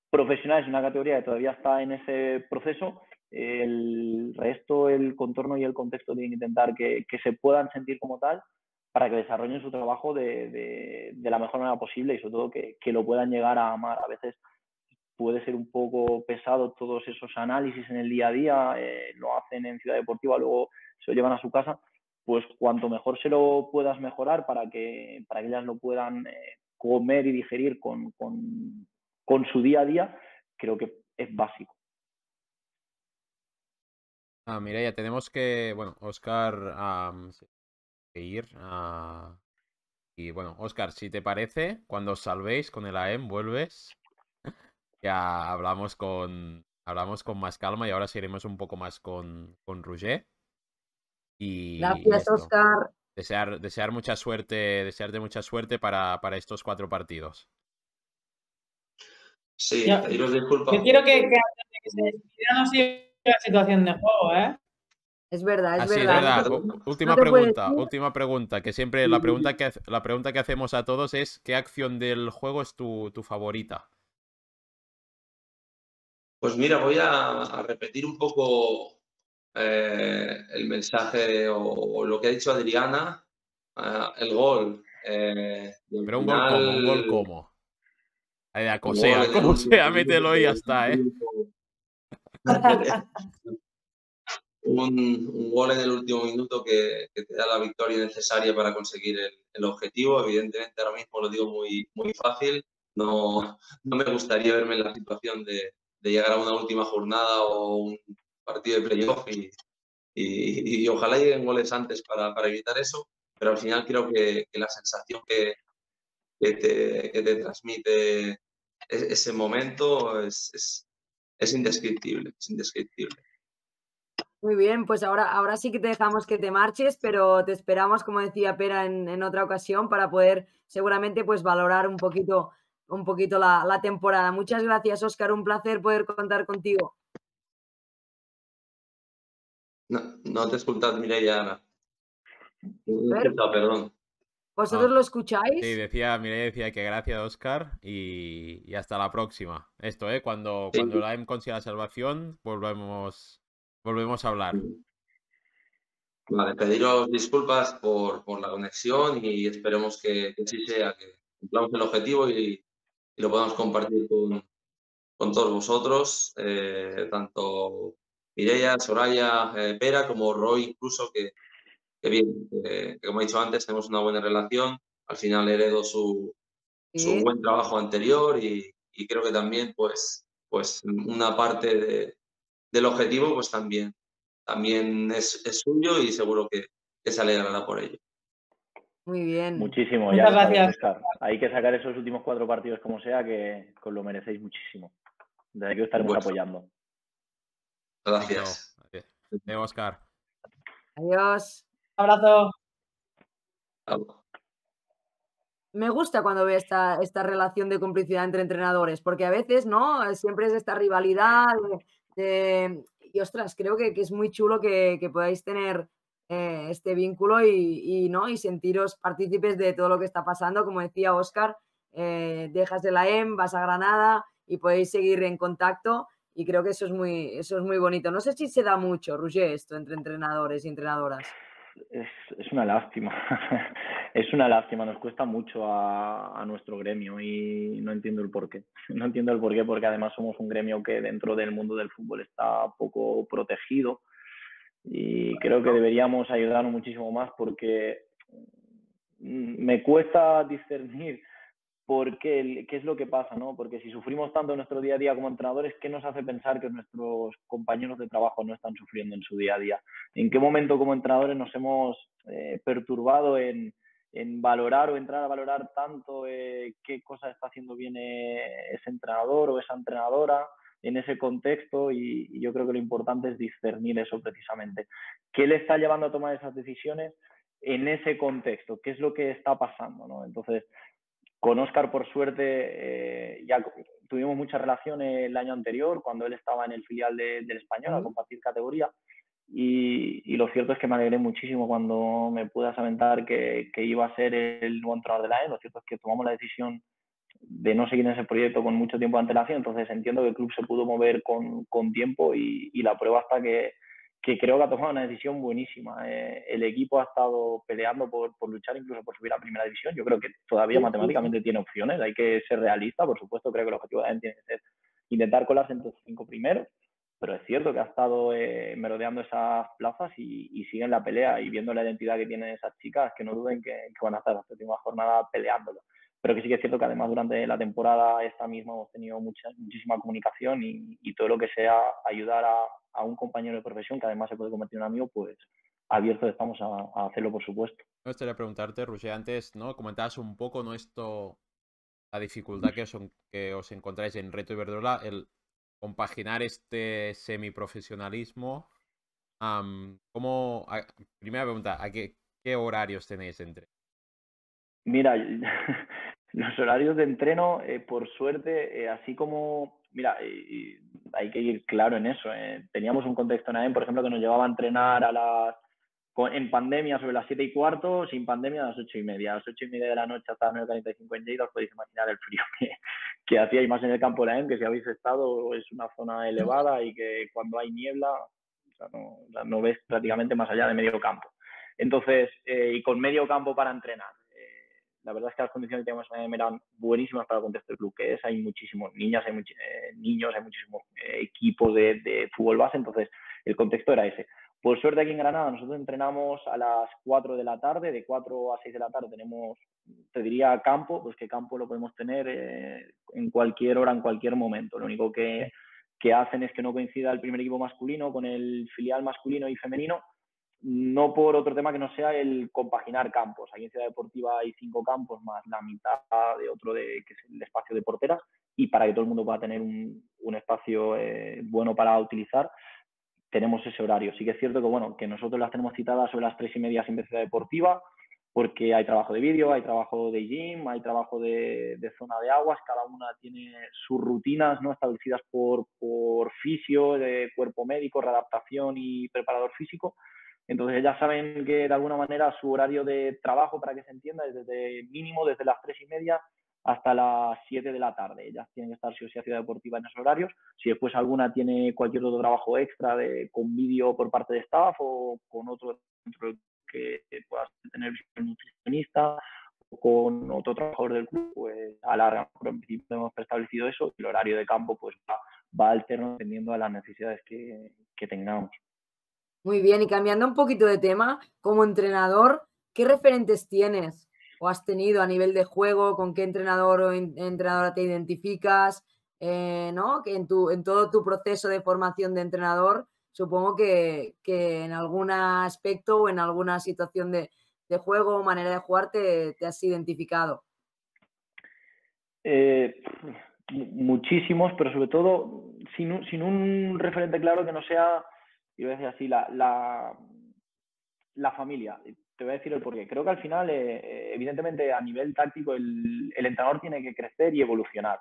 profesionales en una categoría que todavía está en ese proceso, el resto, el contorno y el contexto tienen que intentar que se puedan sentir como tal, para que desarrollen su trabajo de la mejor manera posible, y sobre todo que lo puedan llegar a amar. A veces puede ser un poco pesado todos esos análisis en el día a día, lo hacen en Ciudad Deportiva, luego se lo llevan a su casa. Pues cuanto mejor se lo puedas mejorar para que ellas lo puedan comer y digerir con su día a día, creo que es básico. Mira, ya tenemos que, bueno, Óscar que ir. Y bueno, Óscar, si te parece, cuando os salvéis con el AEM, vuelves. Ya hablamos con más calma, y ahora seguiremos un poco más con Roger. Y Gracias, esto. Óscar. Desearte mucha suerte para estos 4 partidos. Sí, Yo- pediros disculpas. Yo quiero que se despida, no siga la situación de juego, ¿eh? Es verdad, es Sí, es verdad. verdad. Última no te puedes pregunta, ir. última pregunta, que siempre la pregunta que hacemos a todos es: ¿qué acción del juego es tu favorita? Pues mira, voy a repetir un poco el mensaje o lo que ha dicho Adriana, el gol. Y al Pero un gol final, como. un gol en el Como último sea, mételo y ya minuto, está, ¿eh? un gol en el último minuto que te da la victoria necesaria para conseguir el objetivo. Evidentemente, ahora mismo lo digo muy, muy fácil. No me gustaría verme en la situación de llegar a una última jornada o un partido de playoff y ojalá lleguen goles antes para evitar eso, pero al final creo que la sensación que te transmite ese momento es indescriptible, es indescriptible. Muy bien, pues ahora sí que te dejamos que te marches, pero te esperamos, como decía Pera, en otra ocasión para poder seguramente pues valorar un poquito la temporada. Muchas gracias, Óscar, un placer poder contar contigo. No, no te escoltat, Mireia, ara. No A he ver, escoltat, perdón. ¿vosotros Ah, lo sí, escucháis? Mireia decía que gracias, Oscar, y hasta la próxima. Esto, cuando Sí. la EM consiga la salvación, volvemos a hablar. Vale, pediros disculpas por la conexión y esperemos que sí sea, que cumplamos el objetivo y lo podamos compartir con todos vosotros, tanto Mireia, Soraya, Pera, como Roy incluso, que bien, que como he dicho antes, tenemos una buena relación. Al final heredo su Sí, buen trabajo anterior y creo que también, pues una parte del objetivo, pues también es suyo y seguro que se alegrará por ello. muy bien. Muchísimo, ya Muchas lo sabes, gracias. Óscar. Hay que sacar esos últimos 4 partidos como sea, que os lo merecéis muchísimo. Desde aquí os estaremos Bueno, apoyando. gracias. Oscar. Adiós. Un abrazo. Me gusta cuando veo esta relación de complicidad entre entrenadores, porque a veces, ¿no? Siempre es esta rivalidad y ostras, creo que es muy chulo que podáis tener este vínculo ¿no? Y sentiros partícipes de todo lo que está pasando. Como decía Óscar, dejas de la EM, vas a Granada y podéis seguir en contacto y creo que eso es muy bonito. No sé si se da mucho, Roger, esto entre entrenadores y entrenadoras. Es una lástima. Es una lástima, nos cuesta mucho a nuestro gremio y no entiendo el porqué. No entiendo el porqué porque además somos un gremio que dentro del mundo del fútbol está poco protegido y creo que deberíamos ayudarnos muchísimo más porque me cuesta discernir qué es lo que pasa, ¿no? Porque si sufrimos tanto en nuestro día a día como entrenadores, ¿qué nos hace pensar que nuestros compañeros de trabajo no están sufriendo en su día a día? ¿En qué momento como entrenadores nos hemos perturbado en valorar o entrar a valorar tanto qué cosa está haciendo bien ese entrenador o esa entrenadora en ese contexto? Y yo creo que lo importante es discernir eso precisamente. ¿Qué le está llevando a tomar esas decisiones en ese contexto? ¿Qué es lo que está pasando, ¿no? Entonces, con Óscar, por suerte, ya tuvimos mucha relación el año anterior, cuando él estaba en el filial del Español, a compartir categoría. Y lo cierto es que me alegré muchísimo cuando me pude aventar que iba a ser el nuevo entrenador de la EM. Lo cierto es que tomamos la decisión de no seguir en ese proyecto con mucho tiempo de antelación, entonces entiendo que el club se pudo mover con tiempo y la prueba está que creo que ha tomado una decisión buenísima. El equipo ha estado peleando por luchar incluso por subir a primera división. Yo creo que todavía matemáticamente tiene opciones, hay que ser realista, por supuesto, creo que el objetivo de AEM tiene que ser intentar colarse entre los 5 primeros, pero es cierto que ha estado merodeando esas plazas y sigue en la pelea, y viendo la identidad que tienen esas chicas, que no duden que van a estar hasta la última jornada peleándolo. Pero que sí que es cierto que además durante la temporada esta misma hemos tenido muchísima comunicación y todo lo que sea ayudar a un compañero de profesión, que además se puede convertir en un amigo, pues abiertos estamos a hacerlo, por supuesto. Me gustaría preguntarte, Roger, antes, ¿no? Comentabas un poco, ¿no? La dificultad que os encontráis en Reto Iberdrola, el compaginar este semiprofesionalismo. Primera pregunta, ¿qué horarios tenéis entre? Mira, los horarios de entreno, por suerte, así como, mira, hay que ir claro en eso. Teníamos un contexto en AEM, por ejemplo, que nos llevaba a entrenar en pandemia sobre las 7:15, sin pandemia a las 8:30. A las 8:30 de la noche hasta las 9:45 en Lleida, os podéis imaginar el frío que hacía, y más en el campo de la AEM, que si habéis estado es una zona elevada y que cuando hay niebla, o sea, no ves prácticamente más allá de medio campo. Entonces, y con medio campo para entrenar. La verdad es que las condiciones que tenemos eran buenísimas para el contexto del club que es. Hay muchísimos niños, hay muchísimos equipos de fútbol base, entonces el contexto era ese. Por suerte aquí en Granada nosotros entrenamos a las 4 de la tarde, de 4 a 6 de la tarde tenemos, te diría, campo, pues que campo lo podemos tener en cualquier hora, en cualquier momento. Lo único que hacen es que no coincida el primer equipo masculino con el filial masculino y femenino, no por otro tema que no sea el compaginar campos. Aquí en Ciudad Deportiva hay 5 campos más la mitad de otro que es el espacio de porteras, y para que todo el mundo pueda tener un espacio bueno para utilizar, tenemos ese horario. Sí que es cierto que, bueno, que nosotros las tenemos citadas sobre las 3:30 sin Ciudad Deportiva, porque hay trabajo de vídeo, hay trabajo de gym, hay trabajo de zona de aguas, cada una tiene sus rutinas, ¿no?, establecidas por fisio, de cuerpo médico, readaptación y preparador físico. Entonces ellas saben que de alguna manera su horario de trabajo, para que se entienda, es desde mínimo desde las 3:30 hasta las 7 de la tarde. Ellas tienen que estar sí o sí a Ciudad Deportiva en esos horarios. Si después alguna tiene cualquier otro trabajo extra con vídeo por parte de staff o con otro que puedas tener un nutricionista o con otro trabajador del club, pues alargan. Pero en principio hemos preestablecido eso y el horario de campo pues va alterno dependiendo de las necesidades que tengamos. Muy bien, y cambiando un poquito de tema, como entrenador, ¿qué referentes tienes o has tenido a nivel de juego? ¿Con qué entrenador o entrenadora te identificas? ¿No? Que en todo tu proceso de formación de entrenador, supongo que en algún aspecto o en alguna situación de juego o manera de jugar te has identificado. Muchísimos, pero sobre todo sin un referente claro que no sea, yo voy a decir así, la familia. Te voy a decir el porqué. Creo que al final, evidentemente, a nivel táctico, el entrenador tiene que crecer y evolucionar.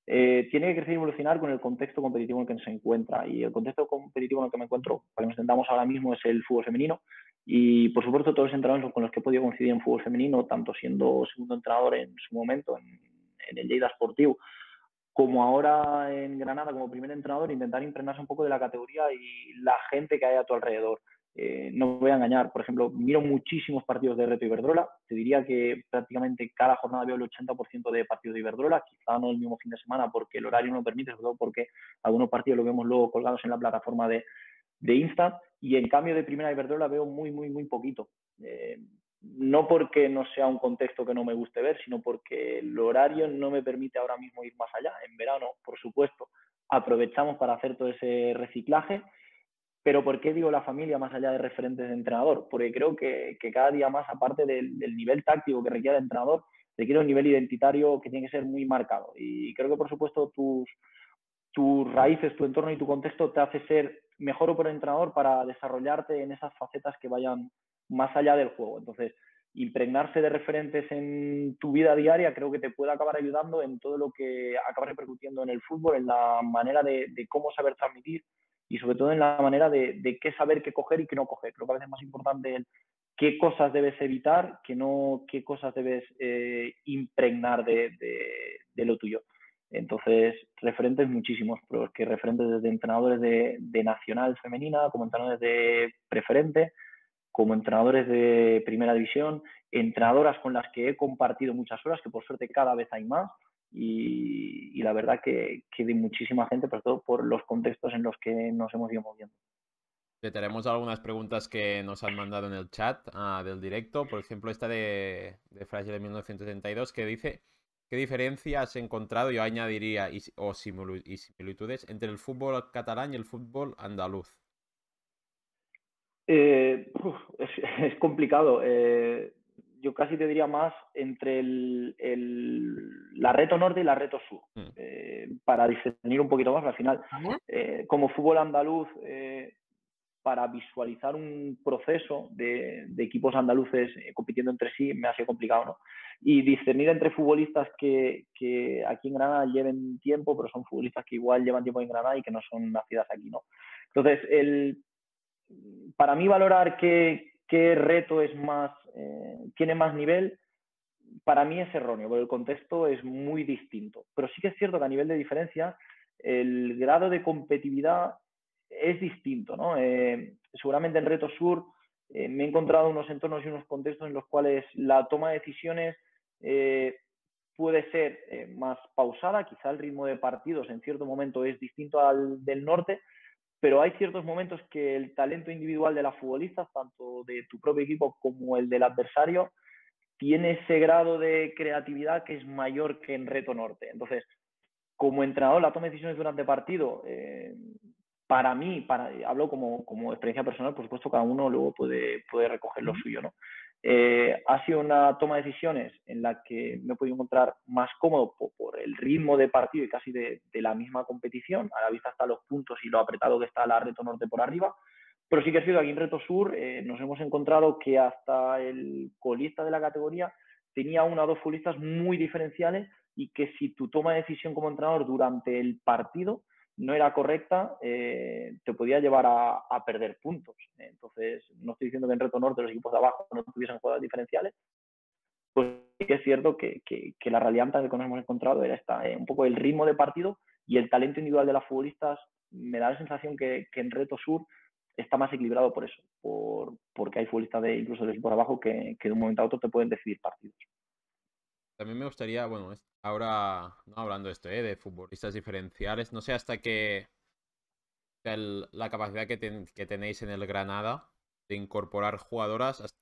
Tiene que crecer y evolucionar con el contexto competitivo en el que se encuentra. Y el contexto competitivo en el que me encuentro, para que nos entendamos ahora mismo, es el fútbol femenino. Y, por supuesto, todos los entrenadores con los que he podido coincidir en fútbol femenino, tanto siendo segundo entrenador en su momento en el Lleida Sportiu, como ahora en Granada como primer entrenador, intentar impregnarse un poco de la categoría y la gente que hay a tu alrededor. No voy a engañar, por ejemplo, miro muchísimos partidos de Reto Iberdrola. Te diría que prácticamente cada jornada veo el 80% de partidos de Iberdrola, quizá no el mismo fin de semana porque el horario no permite, sobre todo porque algunos partidos los vemos luego colgados en la plataforma de Insta, y en cambio de Primera Iberdrola veo muy poquito. No porque no sea un contexto que no me guste ver, sino porque el horario no me permite ahora mismo ir más allá. En verano, por supuesto, aprovechamos para hacer todo ese reciclaje. Pero ¿por qué digo la familia más allá de referentes de entrenador? Porque creo que cada día más, aparte del nivel táctico que requiere el entrenador, requiere un nivel identitario que tiene que ser muy marcado. Y creo que, por supuesto, tus raíces, tu entorno y tu contexto te hace ser mejor o peor entrenador para desarrollarte en esas facetas que vayan más allá del juego. Entonces, impregnarse de referentes en tu vida diaria creo que te puede acabar ayudando en todo lo que acaba repercutiendo en el fútbol, en la manera de cómo saber transmitir y sobre todo en la manera de qué saber, qué coger y qué no coger. Creo que a veces es más importante el qué cosas debes evitar que no qué cosas debes impregnar de lo tuyo. Entonces, referentes muchísimos, pero es que referentes desde entrenadores de nacional femenina, como entrenadores de preferente, como entrenadores de primera división, entrenadoras con las que he compartido muchas horas, que por suerte cada vez hay más, y la verdad que de muchísima gente, sobre todo por los contextos en los que nos hemos ido moviendo. Tenemos algunas preguntas que nos han mandado en el chat del directo. Por ejemplo, esta de Frase de 1972 que dice: ¿qué diferencia has encontrado, yo añadiría, y similitudes entre el fútbol catalán y el fútbol andaluz? Es complicado. Yo casi te diría más entre la Reto Norte y la Reto Sur, para discernir un poquito más. Al final, como fútbol andaluz, para visualizar un proceso de equipos andaluces compitiendo entre sí me ha sido complicado, ¿no? Y discernir entre futbolistas que aquí en Granada lleven tiempo, pero son futbolistas que igual llevan tiempo en Granada y que no son nacidas aquí, ¿no? Entonces, para mí valorar qué reto es más, tiene más nivel, para mí es erróneo, porque el contexto es muy distinto. Pero sí que es cierto que a nivel de diferencia, el grado de competitividad es distinto, ¿no? Seguramente en Reto Sur me he encontrado unos entornos y unos contextos en los cuales la toma de decisiones puede ser más pausada, quizá el ritmo de partidos en cierto momento es distinto al del norte, pero hay ciertos momentos que el talento individual de las futbolistas, tanto de tu propio equipo como el del adversario, tiene ese grado de creatividad que es mayor que en Reto Norte. Entonces, como entrenador, la toma de decisiones durante partido, para mí, hablo como experiencia personal, por supuesto, cada uno luego puede recoger lo suyo, ¿no? Ha sido una toma de decisiones en la que me he podido encontrar más cómodo por el ritmo de partido y casi de la misma competición, a la vista hasta los puntos y lo apretado que está la Reto Norte por arriba. Pero sí que es cierto, aquí en Reto Sur nos hemos encontrado que hasta el colista de la categoría tenía una o dos futbolistas muy diferenciales y que si tu toma de decisión como entrenador durante el partido no era correcta, te podía llevar a perder puntos. Entonces, no estoy diciendo que en Reto Norte los equipos de abajo no tuviesen jugadas diferenciales, pues sí que es cierto que la realidad que nos hemos encontrado era un poco el ritmo de partido y el talento individual de las futbolistas. Me da la sensación que en Reto Sur está más equilibrado por eso, porque hay futbolistas incluso de equipos de abajo que de un momento a otro te pueden decidir partidos. También me gustaría, bueno, ahora no hablando de esto, de futbolistas diferenciales, no sé hasta qué la capacidad que tenéis en el Granada de incorporar jugadoras,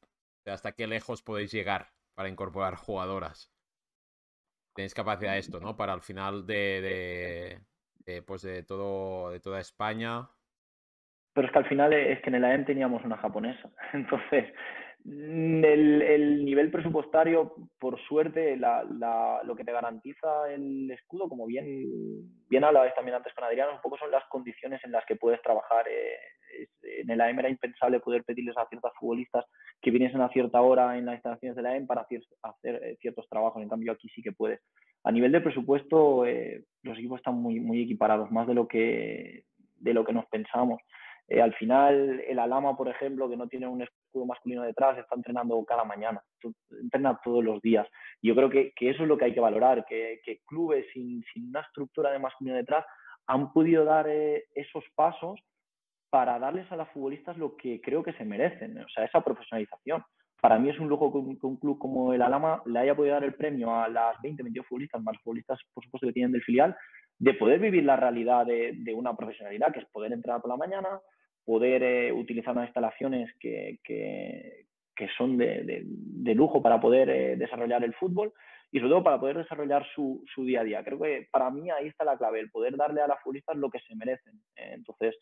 hasta qué lejos podéis llegar para incorporar jugadoras. Tenéis capacidad de esto, ¿no? Para al final pues de toda España. Pero es que al final es que en el AEM teníamos una japonesa. Entonces, el nivel presupuestario, por suerte, lo que te garantiza el escudo, como bien hablabais también antes con Adrián, un poco son las condiciones en las que puedes trabajar. En el AEM era impensable poder pedirles a ciertas futbolistas que viniesen a cierta hora en las instalaciones del AEM para hacer ciertos trabajos. En cambio, aquí sí que puedes. A nivel de presupuesto, los equipos están muy, muy equiparados, más de lo que nos pensábamos. Al final, el Alhama, por ejemplo, que no tiene un escudo masculino detrás, está entrenando cada mañana, entrena todos los días. Y yo creo que eso es lo que hay que valorar, que clubes sin una estructura de masculino detrás han podido dar esos pasos para darles a las futbolistas lo que creo que se merecen, o sea, esa profesionalización. Para mí es un lujo que un club como el Alhama le haya podido dar el premio a las 20, 22 futbolistas, más futbolistas, por supuesto, que tienen del filial, de poder vivir la realidad de una profesionalidad, que es poder entrenar por la mañana, poder utilizar unas instalaciones que son de lujo para poder desarrollar el fútbol y sobre todo para poder desarrollar su día a día. Creo que para mí ahí está la clave, el poder darle a las futbolistas lo que se merecen. Entonces,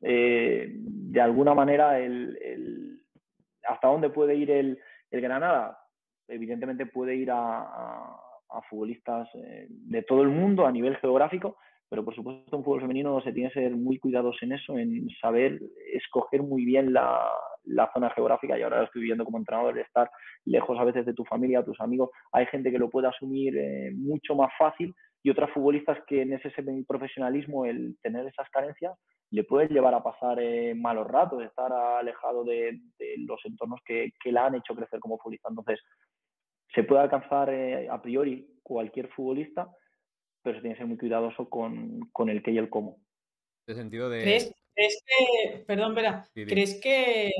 de alguna manera, hasta dónde puede ir el Granada, evidentemente puede ir a futbolistas de todo el mundo a nivel geográfico, pero por supuesto en fútbol femenino se tiene que ser muy cuidadosos en eso, en saber escoger muy bien la zona geográfica. Y ahora lo estoy viviendo como entrenador, de estar lejos a veces de tu familia, tus amigos. Hay gente que lo puede asumir mucho más fácil y otras futbolistas que en ese profesionalismo, el tener esas carencias, le puede llevar a pasar malos ratos, estar alejado de los entornos que la han hecho crecer como futbolista. Entonces, se puede alcanzar a priori cualquier futbolista, pero se tiene que ser muy cuidadoso con el qué y el cómo. En sentido de... ¿Crees que, perdón, Vera, Sí, ¿crees que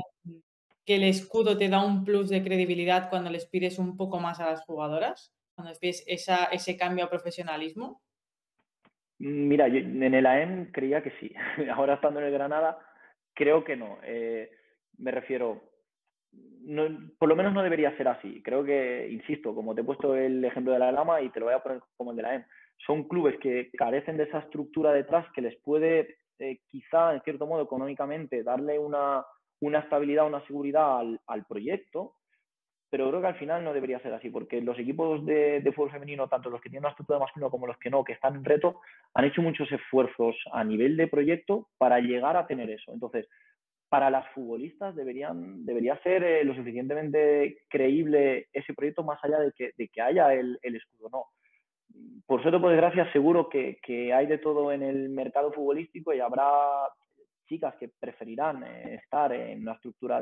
el escudo te da un plus de credibilidad cuando les pides un poco más a las jugadoras? Cuando les pides ese cambio a profesionalismo. Mira, yo en el AEM creía que sí. Ahora estando en el Granada, creo que no. Me refiero, no, por lo menos no debería ser así. Creo que, insisto, como te he puesto el ejemplo de la Lama y te lo voy a poner como el de la AEM, son clubes que carecen de esa estructura detrás que les puede, quizá, en cierto modo, económicamente, darle una estabilidad, una seguridad al proyecto, pero creo que al final no debería ser así, porque los equipos de fútbol femenino, tanto los que tienen una estructura masculina como los que no, que están en reto, han hecho muchos esfuerzos a nivel de proyecto para llegar a tener eso. Entonces, para las futbolistas debería ser lo suficientemente creíble ese proyecto, más allá de que haya el escudo, no. Por suerte, por desgracia, seguro que hay de todo en el mercado futbolístico y habrá chicas que preferirán estar en una estructura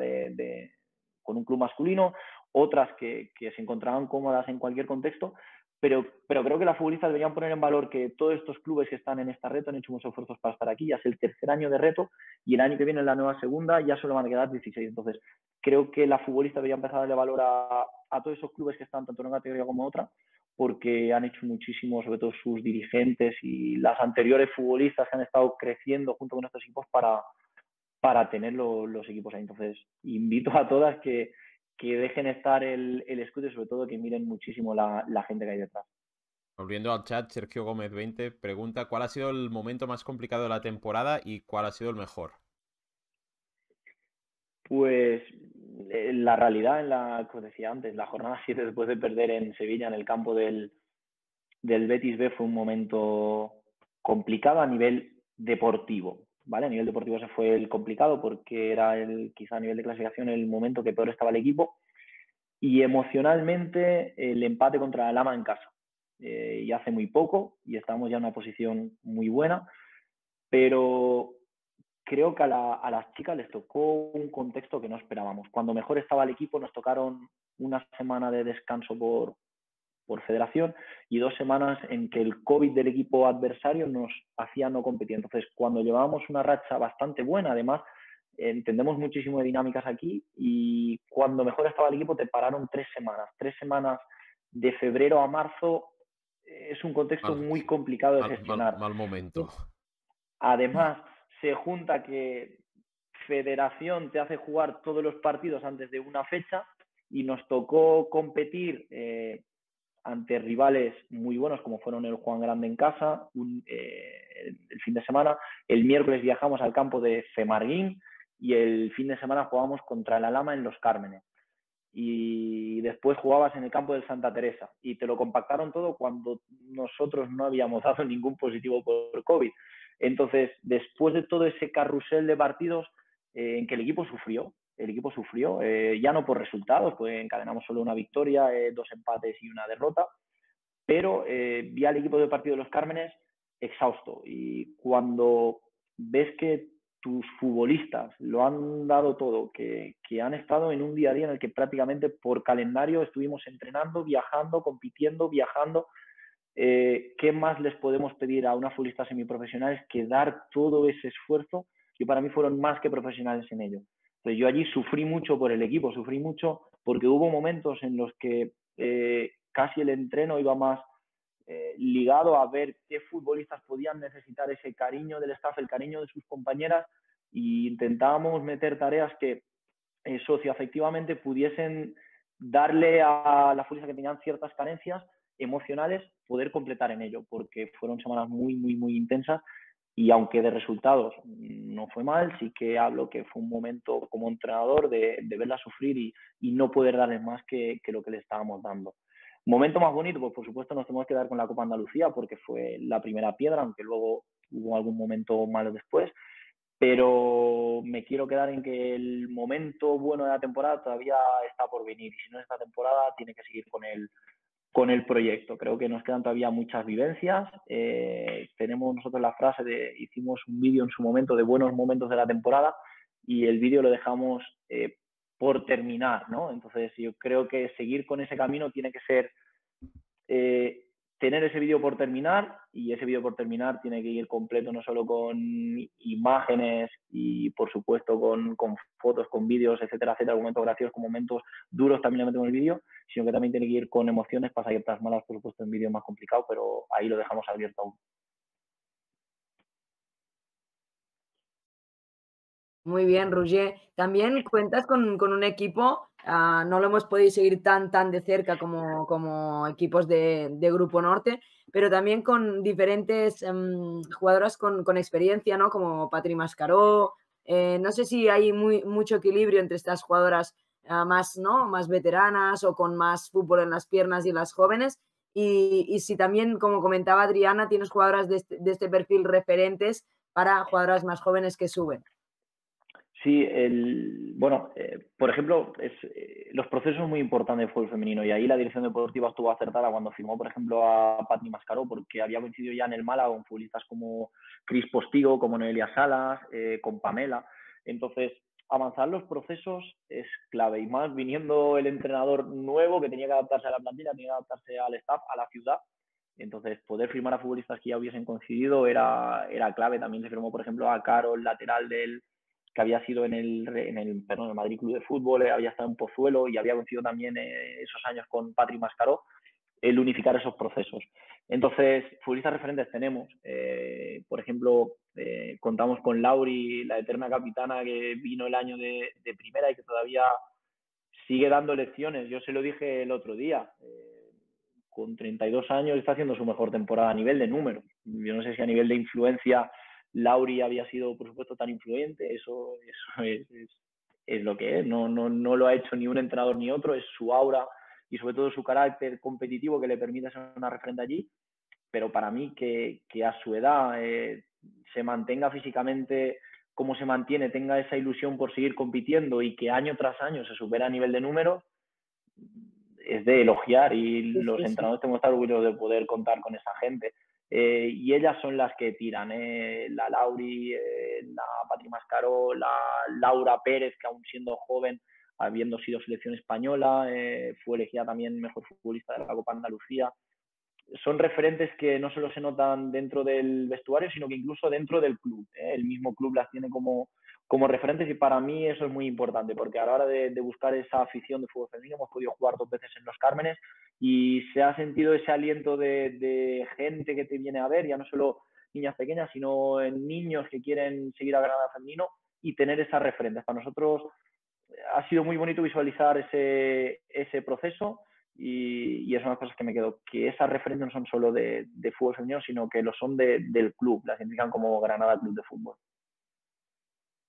con un club masculino, otras que se encontrarán cómodas en cualquier contexto, pero creo que las futbolistas deberían poner en valor que todos estos clubes que están en esta reto han hecho muchos esfuerzos para estar aquí. Ya es el tercer año de reto y el año que viene, en la nueva segunda, ya solo van a quedar 16. Entonces, creo que la futbolista debería empezar a darle valor a todos esos clubes que están tanto en una categoría como en otra, porque han hecho muchísimo, sobre todo sus dirigentes y las anteriores futbolistas que han estado creciendo junto con estos equipos para tener los equipos ahí. Entonces, invito a todas que dejen estar el escudo y sobre todo que miren muchísimo la gente que hay detrás. Volviendo al chat, Sergio Gómez 20 pregunta: ¿cuál ha sido el momento más complicado de la temporada y cuál ha sido el mejor? Pues la realidad en la que os decía antes, la jornada 7 después de perder en Sevilla, en el campo del Betis B, fue un momento complicado a nivel deportivo, ¿vale? A nivel deportivo ese fue el complicado porque era quizá a nivel de clasificación el momento que peor estaba el equipo, y emocionalmente el empate contra el Lama en casa. Y hace muy poco y estamos ya en una posición muy buena, pero creo que a las chicas les tocó un contexto que no esperábamos. Cuando mejor estaba el equipo nos tocaron una semana de descanso por federación y 2 semanas en que el COVID del equipo adversario nos hacía no competir. Entonces, cuando llevábamos una racha bastante buena, además, entendemos muchísimo de dinámicas aquí, y cuando mejor estaba el equipo te pararon 3 semanas. 3 semanas de febrero a marzo es un contexto muy complicado de gestionar. Mal momento. Además, se junta que Federación te hace jugar todos los partidos antes de una fecha y nos tocó competir ante rivales muy buenos como fueron el Juan Grande en casa el fin de semana. El miércoles viajamos al campo de Femarguín y el fin de semana jugábamos contra el Alhama en Los Cármenes. Y después jugabas en el campo del Santa Teresa y te lo compactaron todo cuando nosotros no habíamos dado ningún positivo por COVID. Entonces, después de todo ese carrusel de partidos en que el equipo sufrió, ya no por resultados, pues encadenamos solo una victoria, 2 empates y una derrota, pero vi al equipo del partido de Los Cármenes exhausto, y cuando ves que tus futbolistas lo han dado todo, que han estado en un día a día en el que prácticamente por calendario estuvimos entrenando, viajando, compitiendo, viajando, ¿qué más les podemos pedir a unas futbolistas semiprofesionales que dar todo ese esfuerzo? Y para mí fueron más que profesionales en ello. Entonces yo allí sufrí mucho por el equipo, sufrí mucho porque hubo momentos en los que casi el entreno iba más ligado a ver qué futbolistas podían necesitar ese cariño del staff, el cariño de sus compañeras, e intentábamos meter tareas que socioafectivamente pudiesen darle a las futbolistas que tenían ciertas carencias emocionales poder completar en ello, porque fueron semanas muy, muy, muy intensas. Y aunque de resultados no fue mal, sí que hablo que fue un momento como entrenador de verla sufrir y no poder darles más que lo que le estábamos dando. Momento más bonito, pues por supuesto nos tenemos que dar con la Copa Andalucía porque fue la primera piedra, aunque luego hubo algún momento malo después, pero me quiero quedar en que el momento bueno de la temporada todavía está por venir, y si no es esta temporada tiene que seguir con el proyecto. Creo que nos quedan todavía muchas vivencias. Tenemos nosotros la frase hicimos un vídeo en su momento de buenos momentos de la temporada y el vídeo lo dejamos por terminar, ¿no? Entonces yo creo que seguir con ese camino tiene que ser tener ese vídeo por terminar, y ese vídeo por terminar tiene que ir completo no solo con imágenes y por supuesto con fotos, con vídeos, etcétera, etcétera, momentos graciosos, con momentos duros también le metemos en el vídeo, sino que también tiene que ir con emociones para salir plasmadas, por supuesto, en vídeo más complicado, pero ahí lo dejamos abierto aún. Muy bien, Roger. También cuentas con un equipo, no lo hemos podido seguir tan de cerca como equipos de Grupo Norte, pero también con diferentes jugadoras con experiencia, ¿no? Como Patri Mascaró. No sé si hay mucho equilibrio entre estas jugadoras más veteranas o con más fútbol en las piernas y las jóvenes. Y si también, como comentaba Adriana, tienes jugadoras de este perfil referentes para jugadoras más jóvenes que suben. Sí, por ejemplo, los procesos son muy importantes del fútbol femenino, y ahí la dirección deportiva estuvo acertada cuando firmó, por ejemplo, a Patri Mascaró, porque había coincidido ya en el Málaga con futbolistas como Cris Postigo, como Noelia Salas, con Pamela. Entonces, avanzar los procesos es clave, y más viniendo el entrenador nuevo que tenía que adaptarse a la plantilla, tenía que adaptarse al staff, a la ciudad. Entonces, poder firmar a futbolistas que ya hubiesen coincidido era clave. También se firmó, por ejemplo, a Carol, lateral que había sido en el Madrid Club de Fútbol, había estado en Pozuelo y había coincidido también esos años con Patri Mascaró, el unificar esos procesos. Entonces, futbolistas referentes tenemos. Por ejemplo, contamos con Lauri, la eterna capitana, que vino el año de primera y que todavía sigue dando lecciones. Yo se lo dije el otro día. Con 32 años está haciendo su mejor temporada a nivel de números. Yo no sé si a nivel de influencia Lauri había sido, por supuesto, tan influyente. Eso es lo que es, no lo ha hecho ni un entrenador ni otro, es su aura y sobre todo su carácter competitivo que le permite ser una referente allí, pero para mí que a su edad se mantenga físicamente como se mantiene, tenga esa ilusión por seguir compitiendo y que año tras año se supera a nivel de números, es de elogiar y los entrenadores tenemos que estar orgullosos de poder contar con esa gente. Y ellas son las que tiran, la Lauri, la Patri Mascaró, la Laura Pérez, que aún siendo joven, habiendo sido selección española, fue elegida también mejor futbolista de la Copa Andalucía. Son referentes que no solo se notan dentro del vestuario, sino que incluso dentro del club. El mismo club las tiene como referentes y para mí eso es muy importante porque a la hora de buscar esa afición de fútbol femenino hemos podido jugar 2 veces en Los Cármenes y se ha sentido ese aliento de gente que te viene a ver, ya no solo niñas pequeñas, sino en niños que quieren seguir a Granada femenino y tener esas referentes. Para nosotros ha sido muy bonito visualizar ese proceso y es una de las cosas que me quedo, que esas referentes no son solo de fútbol femenino, sino que lo son del club, las indican como Granada Club de Fútbol.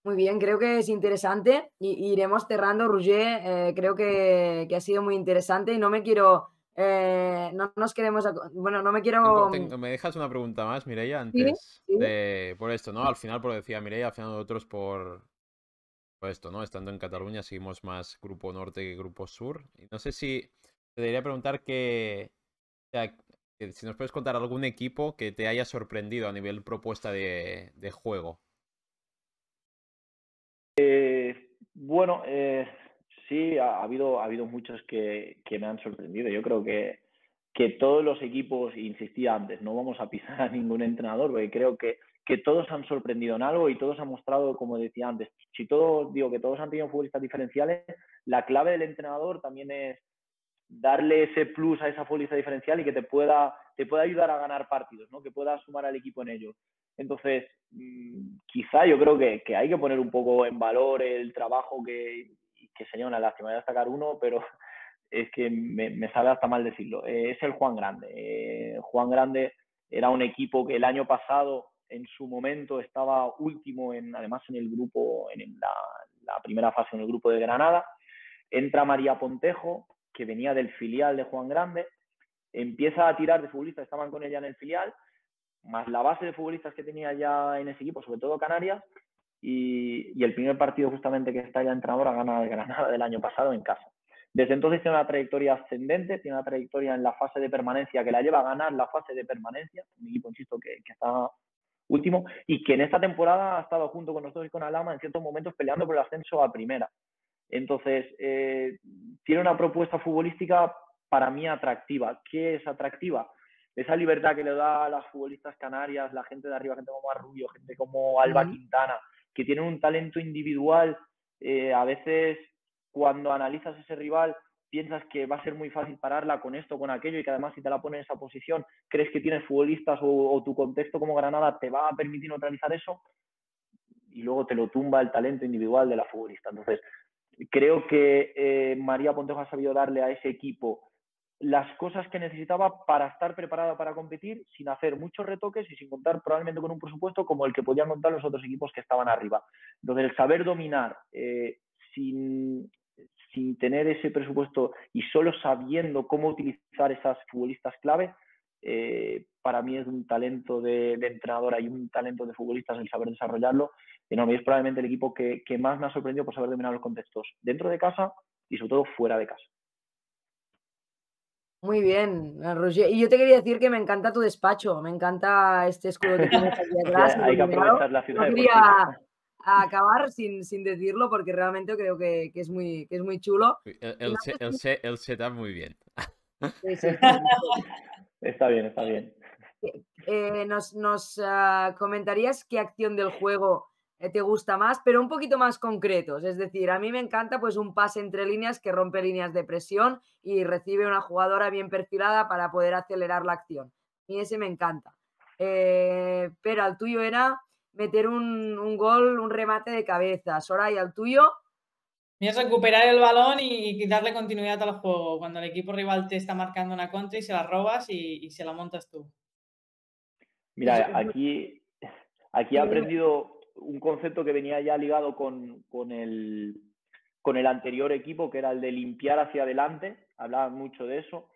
Muy bien, creo que es interesante y iremos cerrando, Roger. Creo que ha sido muy interesante y no me quiero... no nos queremos... Bueno, no me quiero... ¿Me dejas una pregunta más, Mireia, antes de... Por esto, ¿no? Al final, por decía Mireia, al final nosotros por esto, ¿no? Estando en Cataluña seguimos más Grupo Norte que Grupo Sur. Y no sé si... Te debería preguntar que... O sea, que si nos puedes contar algún equipo que te haya sorprendido a nivel propuesta de juego. Bueno, sí, ha habido muchos que me han sorprendido. Yo creo que todos los equipos, insistía antes, no vamos a pisar a ningún entrenador, porque creo que todos han sorprendido en algo y todos han mostrado, como decía antes, si todos, digo que todos han tenido futbolistas diferenciales, la clave del entrenador también es darle ese plus a esa futbolista diferencial y que te pueda ayudar a ganar partidos, ¿no? Que pueda sumar al equipo en ello. Entonces, quizá yo creo que hay que poner un poco en valor el trabajo que sería una lástima de destacar uno, pero es que me sabe hasta mal decirlo. Es el Juan Grande. Juan Grande era un equipo que el año pasado, en su momento, estaba último, además en el grupo, en la primera fase en el grupo de Granada. Entra María Pontejo, que venía del filial de Juan Grande, empieza a tirar de futbolistas que estaban con ella en el filial, más la base de futbolistas que tenía ya en ese equipo, sobre todo Canarias, y el primer partido justamente que está ya entrenadora gana el Granada del año pasado en casa. Desde entonces tiene una trayectoria ascendente, tiene una trayectoria en la fase de permanencia que la lleva a ganar la fase de permanencia, un equipo, insisto, que está último, y que en esta temporada ha estado junto con nosotros y con Alhama en ciertos momentos peleando por el ascenso a primera. Entonces, tiene una propuesta futbolística para mí atractiva. ¿Qué es atractiva? Esa libertad que le da a las futbolistas canarias, la gente de arriba, gente como Marrubio, gente como Alba Quintana, que tienen un talento individual. A veces, cuando analizas ese rival, piensas que va a ser muy fácil pararla con esto, con aquello, y que además si te la pones en esa posición, crees que tienes futbolistas o tu contexto como Granada te va a permitir neutralizar eso, y luego te lo tumba el talento individual de la futbolista. Entonces, creo que María Pontejo ha sabido darle a ese equipo las cosas que necesitaba para estar preparada para competir sin hacer muchos retoques y sin contar probablemente con un presupuesto como el que podían contar los otros equipos que estaban arriba. Entonces, el saber dominar sin tener ese presupuesto y solo sabiendo cómo utilizar esas futbolistas clave, para mí es un talento de entrenadora y un talento de futbolistas el saber desarrollarlo. Y es probablemente el equipo que más me ha sorprendido por saber dominar los contextos dentro de casa y sobre todo fuera de casa. Muy bien, Roger. Y yo te quería decir que me encanta tu despacho, me encanta este escudo que tienes aquí atrás. Hay que aprovechar la ciudad. No quería acabar sin decirlo porque realmente creo que es muy chulo. El setup muy bien. Sí, sí. Está bien, está bien. Nos comentarías qué acción del juego te gusta más, pero un poquito más concretos. Es decir, a mí me encanta pues un pase entre líneas que rompe líneas de presión y recibe una jugadora bien perfilada para poder acelerar la acción. Y ese me encanta. Pero el tuyo era meter un gol, un remate de cabeza. Soraya, ¿el tuyo? Es recuperar el balón y darle continuidad al juego. Cuando el equipo rival te está marcando una contra y se la robas y se la montas tú. Mira, aquí he aprendido un concepto que venía ya ligado con con el anterior equipo, que era el de limpiar hacia adelante, hablaban mucho de eso,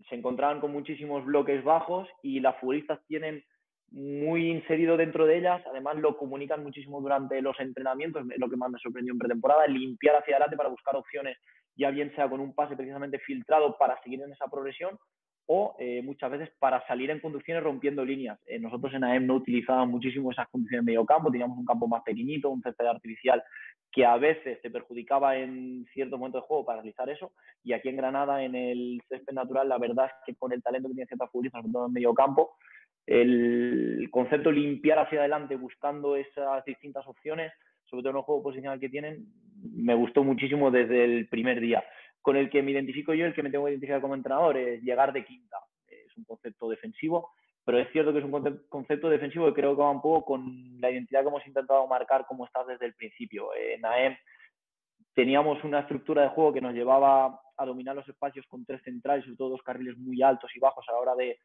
se encontraban con muchísimos bloques bajos y las futbolistas tienen muy inserido dentro de ellas, además lo comunican muchísimo durante los entrenamientos, lo que más me sorprendió en pretemporada, limpiar hacia adelante para buscar opciones, ya bien sea con un pase precisamente filtrado para seguir en esa progresión o muchas veces para salir en conducciones rompiendo líneas. Nosotros en AEM no utilizábamos muchísimo esas condiciones de medio campo, teníamos un campo más pequeñito, un césped artificial que a veces te perjudicaba en cierto momento de juego para realizar eso, y aquí en Granada, en el césped natural, la verdad es que con el talento que tiene ciertas futbolistas, sobre todo en medio campo, el concepto limpiar hacia adelante buscando esas distintas opciones, sobre todo en el juego posicional que tienen, me gustó muchísimo desde el primer día. Con el que me identifico yo, el que me tengo que identificar como entrenador, es llegar de quinta. Es un concepto defensivo, pero es cierto que es un concepto defensivo que creo que va un poco con la identidad que hemos intentado marcar como está desde el principio. En AEM teníamos una estructura de juego que nos llevaba a dominar los espacios con 3 centrales, sobre todo 2 carriles muy altos y bajos a la hora de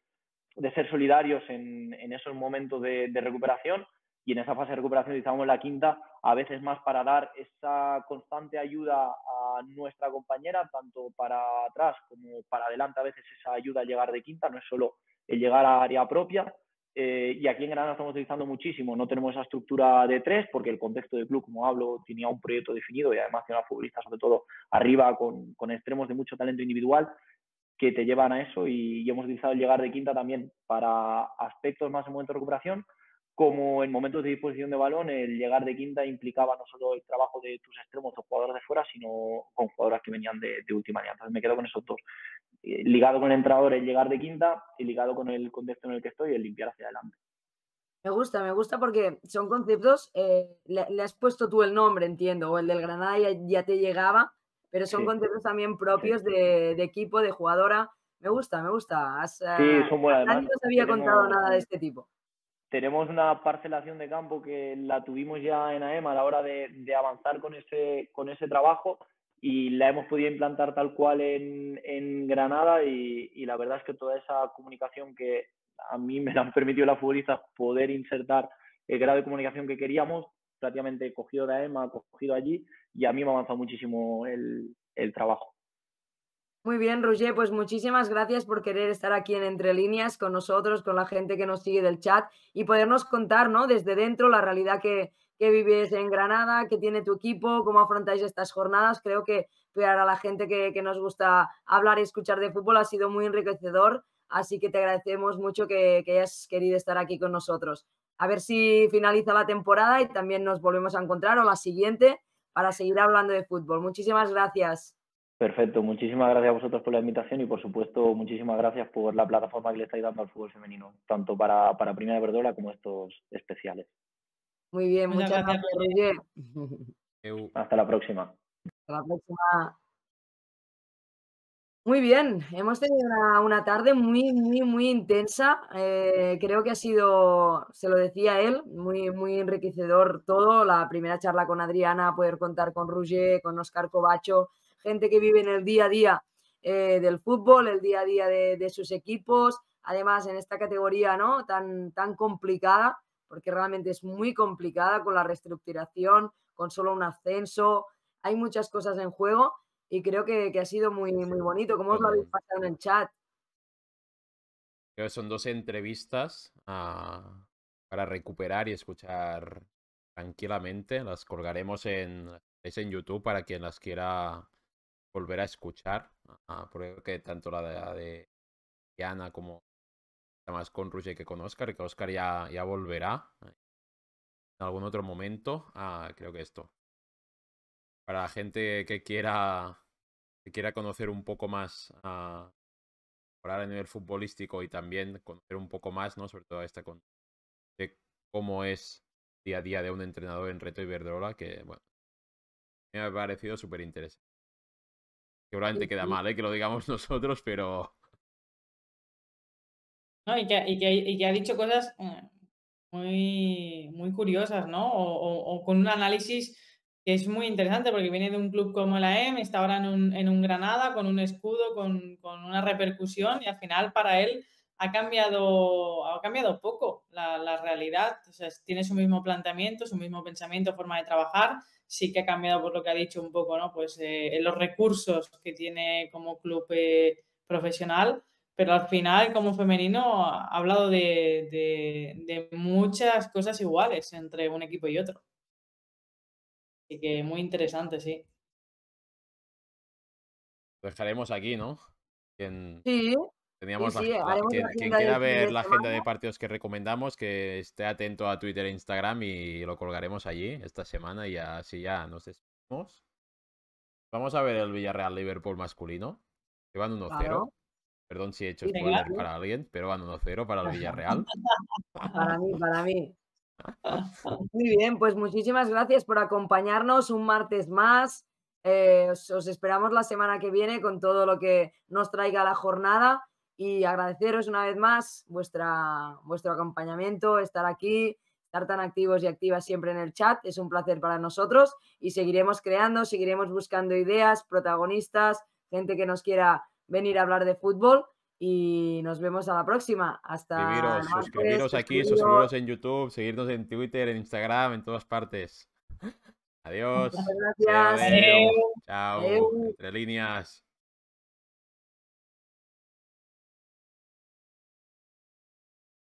ser solidarios en esos momentos de recuperación, y en esa fase de recuperación utilizamos la quinta a veces más para dar esa constante ayuda a nuestra compañera, tanto para atrás como para adelante. A veces esa ayuda a llegar de quinta, no es solo el llegar a área propia, y aquí en Granada estamos utilizando muchísimo. No tenemos esa estructura de 3 porque el contexto del club, como hablo, tenía un proyecto definido y además tiene una futbolista sobre todo arriba con extremos de mucho talento individual que te llevan a eso, y hemos utilizado el llegar de quinta también para aspectos más en momento de recuperación, como en momentos de disposición de balón. El llegar de quinta implicaba no solo el trabajo de tus extremos o jugadores de fuera, sino con jugadoras que venían de última línea. Entonces me quedo con esos dos. Ligado con el entrenador el llegar de quinta y ligado con el contexto en el que estoy el limpiar hacia adelante. Me gusta porque son conceptos, le has puesto tú el nombre, entiendo, o el del Granada ya te llegaba, pero son conceptos también propios de equipo, de jugadora. Me gusta. Sí, son buenas. Nadie nos había contado nada de este tipo. Tenemos una parcelación de campo que la tuvimos ya en AEM a la hora de avanzar con ese trabajo, y la hemos podido implantar tal cual en Granada, y la verdad es que toda esa comunicación que a mí me la han permitido las futbolistas poder insertar el grado de comunicación que queríamos, prácticamente cogido de AEM, cogido allí, y a mí me ha avanzado muchísimo el trabajo. Muy bien, Roger, pues muchísimas gracias por querer estar aquí en Entre Líneas con nosotros, con la gente que nos sigue del chat, y podernos contar, ¿no?, desde dentro la realidad que vives en Granada, que tiene tu equipo, cómo afrontáis estas jornadas. Creo que para la gente que nos gusta hablar y escuchar de fútbol ha sido muy enriquecedor, así que te agradecemos mucho que hayas querido estar aquí con nosotros. A ver si finaliza la temporada y también nos volvemos a encontrar, o la siguiente, para seguir hablando de fútbol. Muchísimas gracias. Perfecto, muchísimas gracias a vosotros por la invitación, y por supuesto muchísimas gracias por la plataforma que le estáis dando al fútbol femenino, tanto para Primera de Iberdrola como estos especiales. Muy bien, muchas gracias, Roger. Hasta la próxima. Hasta la próxima. Muy bien, hemos tenido una tarde muy intensa. Creo que ha sido, se lo decía él, muy enriquecedor todo. La primera charla con Adriana, poder contar con Roger, con Óscar Covacho, gente que vive en el día a día del fútbol, el día a día de sus equipos. Además, en esta categoría, ¿no?, tan complicada, porque realmente es muy complicada, con la reestructuración, con solo un ascenso. Hay muchas cosas en juego. Y creo que ha sido muy bonito. ¿Cómo os lo habéis pasado en el chat? Creo que son 2 entrevistas para recuperar y escuchar tranquilamente. Las colgaremos en YouTube para quien las quiera volver a escuchar. Creo que tanto la de Diana como más con Roger que con Óscar, que Óscar ya volverá en algún otro momento. Creo que esto, para la gente que quiera conocer un poco más a nivel futbolístico, y también conocer un poco más, ¿no?, sobre todo de cómo es día a día de un entrenador en Reto Iberdrola, que bueno, me ha parecido súper interesante. Seguramente queda mal, que lo digamos nosotros, pero... No, y que ha dicho cosas muy curiosas, ¿no? O con un análisis que es muy interesante, porque viene de un club como la AEM, está ahora en un Granada con un escudo, con una repercusión, y al final para él ha cambiado poco la realidad. O sea, tiene su mismo planteamiento, su mismo pensamiento, forma de trabajar. Sí que ha cambiado por lo que ha dicho un poco, ¿no? Pues los recursos que tiene como club profesional, pero al final, como femenino, ha hablado de muchas cosas iguales entre un equipo y otro. Así que muy interesante, sí. Lo dejaremos aquí, ¿no? Quien, Sí, teníamos sí, haremos la quien agenda quiera del fin ver de la agenda semana. de partidos que recomendamos, que esté atento a Twitter e Instagram y lo colgaremos allí esta semana y así ya nos despedimos. Vamos a ver el Villarreal-Liverpool masculino, que van 1-0. Claro, Perdón si he hecho sí, spoiler Venga. para alguien, pero van 1-0 para el Villarreal. para mí, para mí. Muy bien, pues muchísimas gracias por acompañarnos un martes más. Os esperamos la semana que viene con todo lo que nos traiga la jornada y agradeceros una vez más vuestro acompañamiento, estar aquí, estar tan activos y activas siempre en el chat. Es un placer para nosotros y seguiremos creando, seguiremos buscando ideas, protagonistas, gente que nos quiera venir a hablar de fútbol. Y nos vemos a la próxima. Hasta el martes. Suscribiros aquí, suscribiros en YouTube, seguirnos en Twitter, en Instagram, en todas partes. Adiós. Muchas gracias. Adeu. Chao. Adeu. Entre líneas.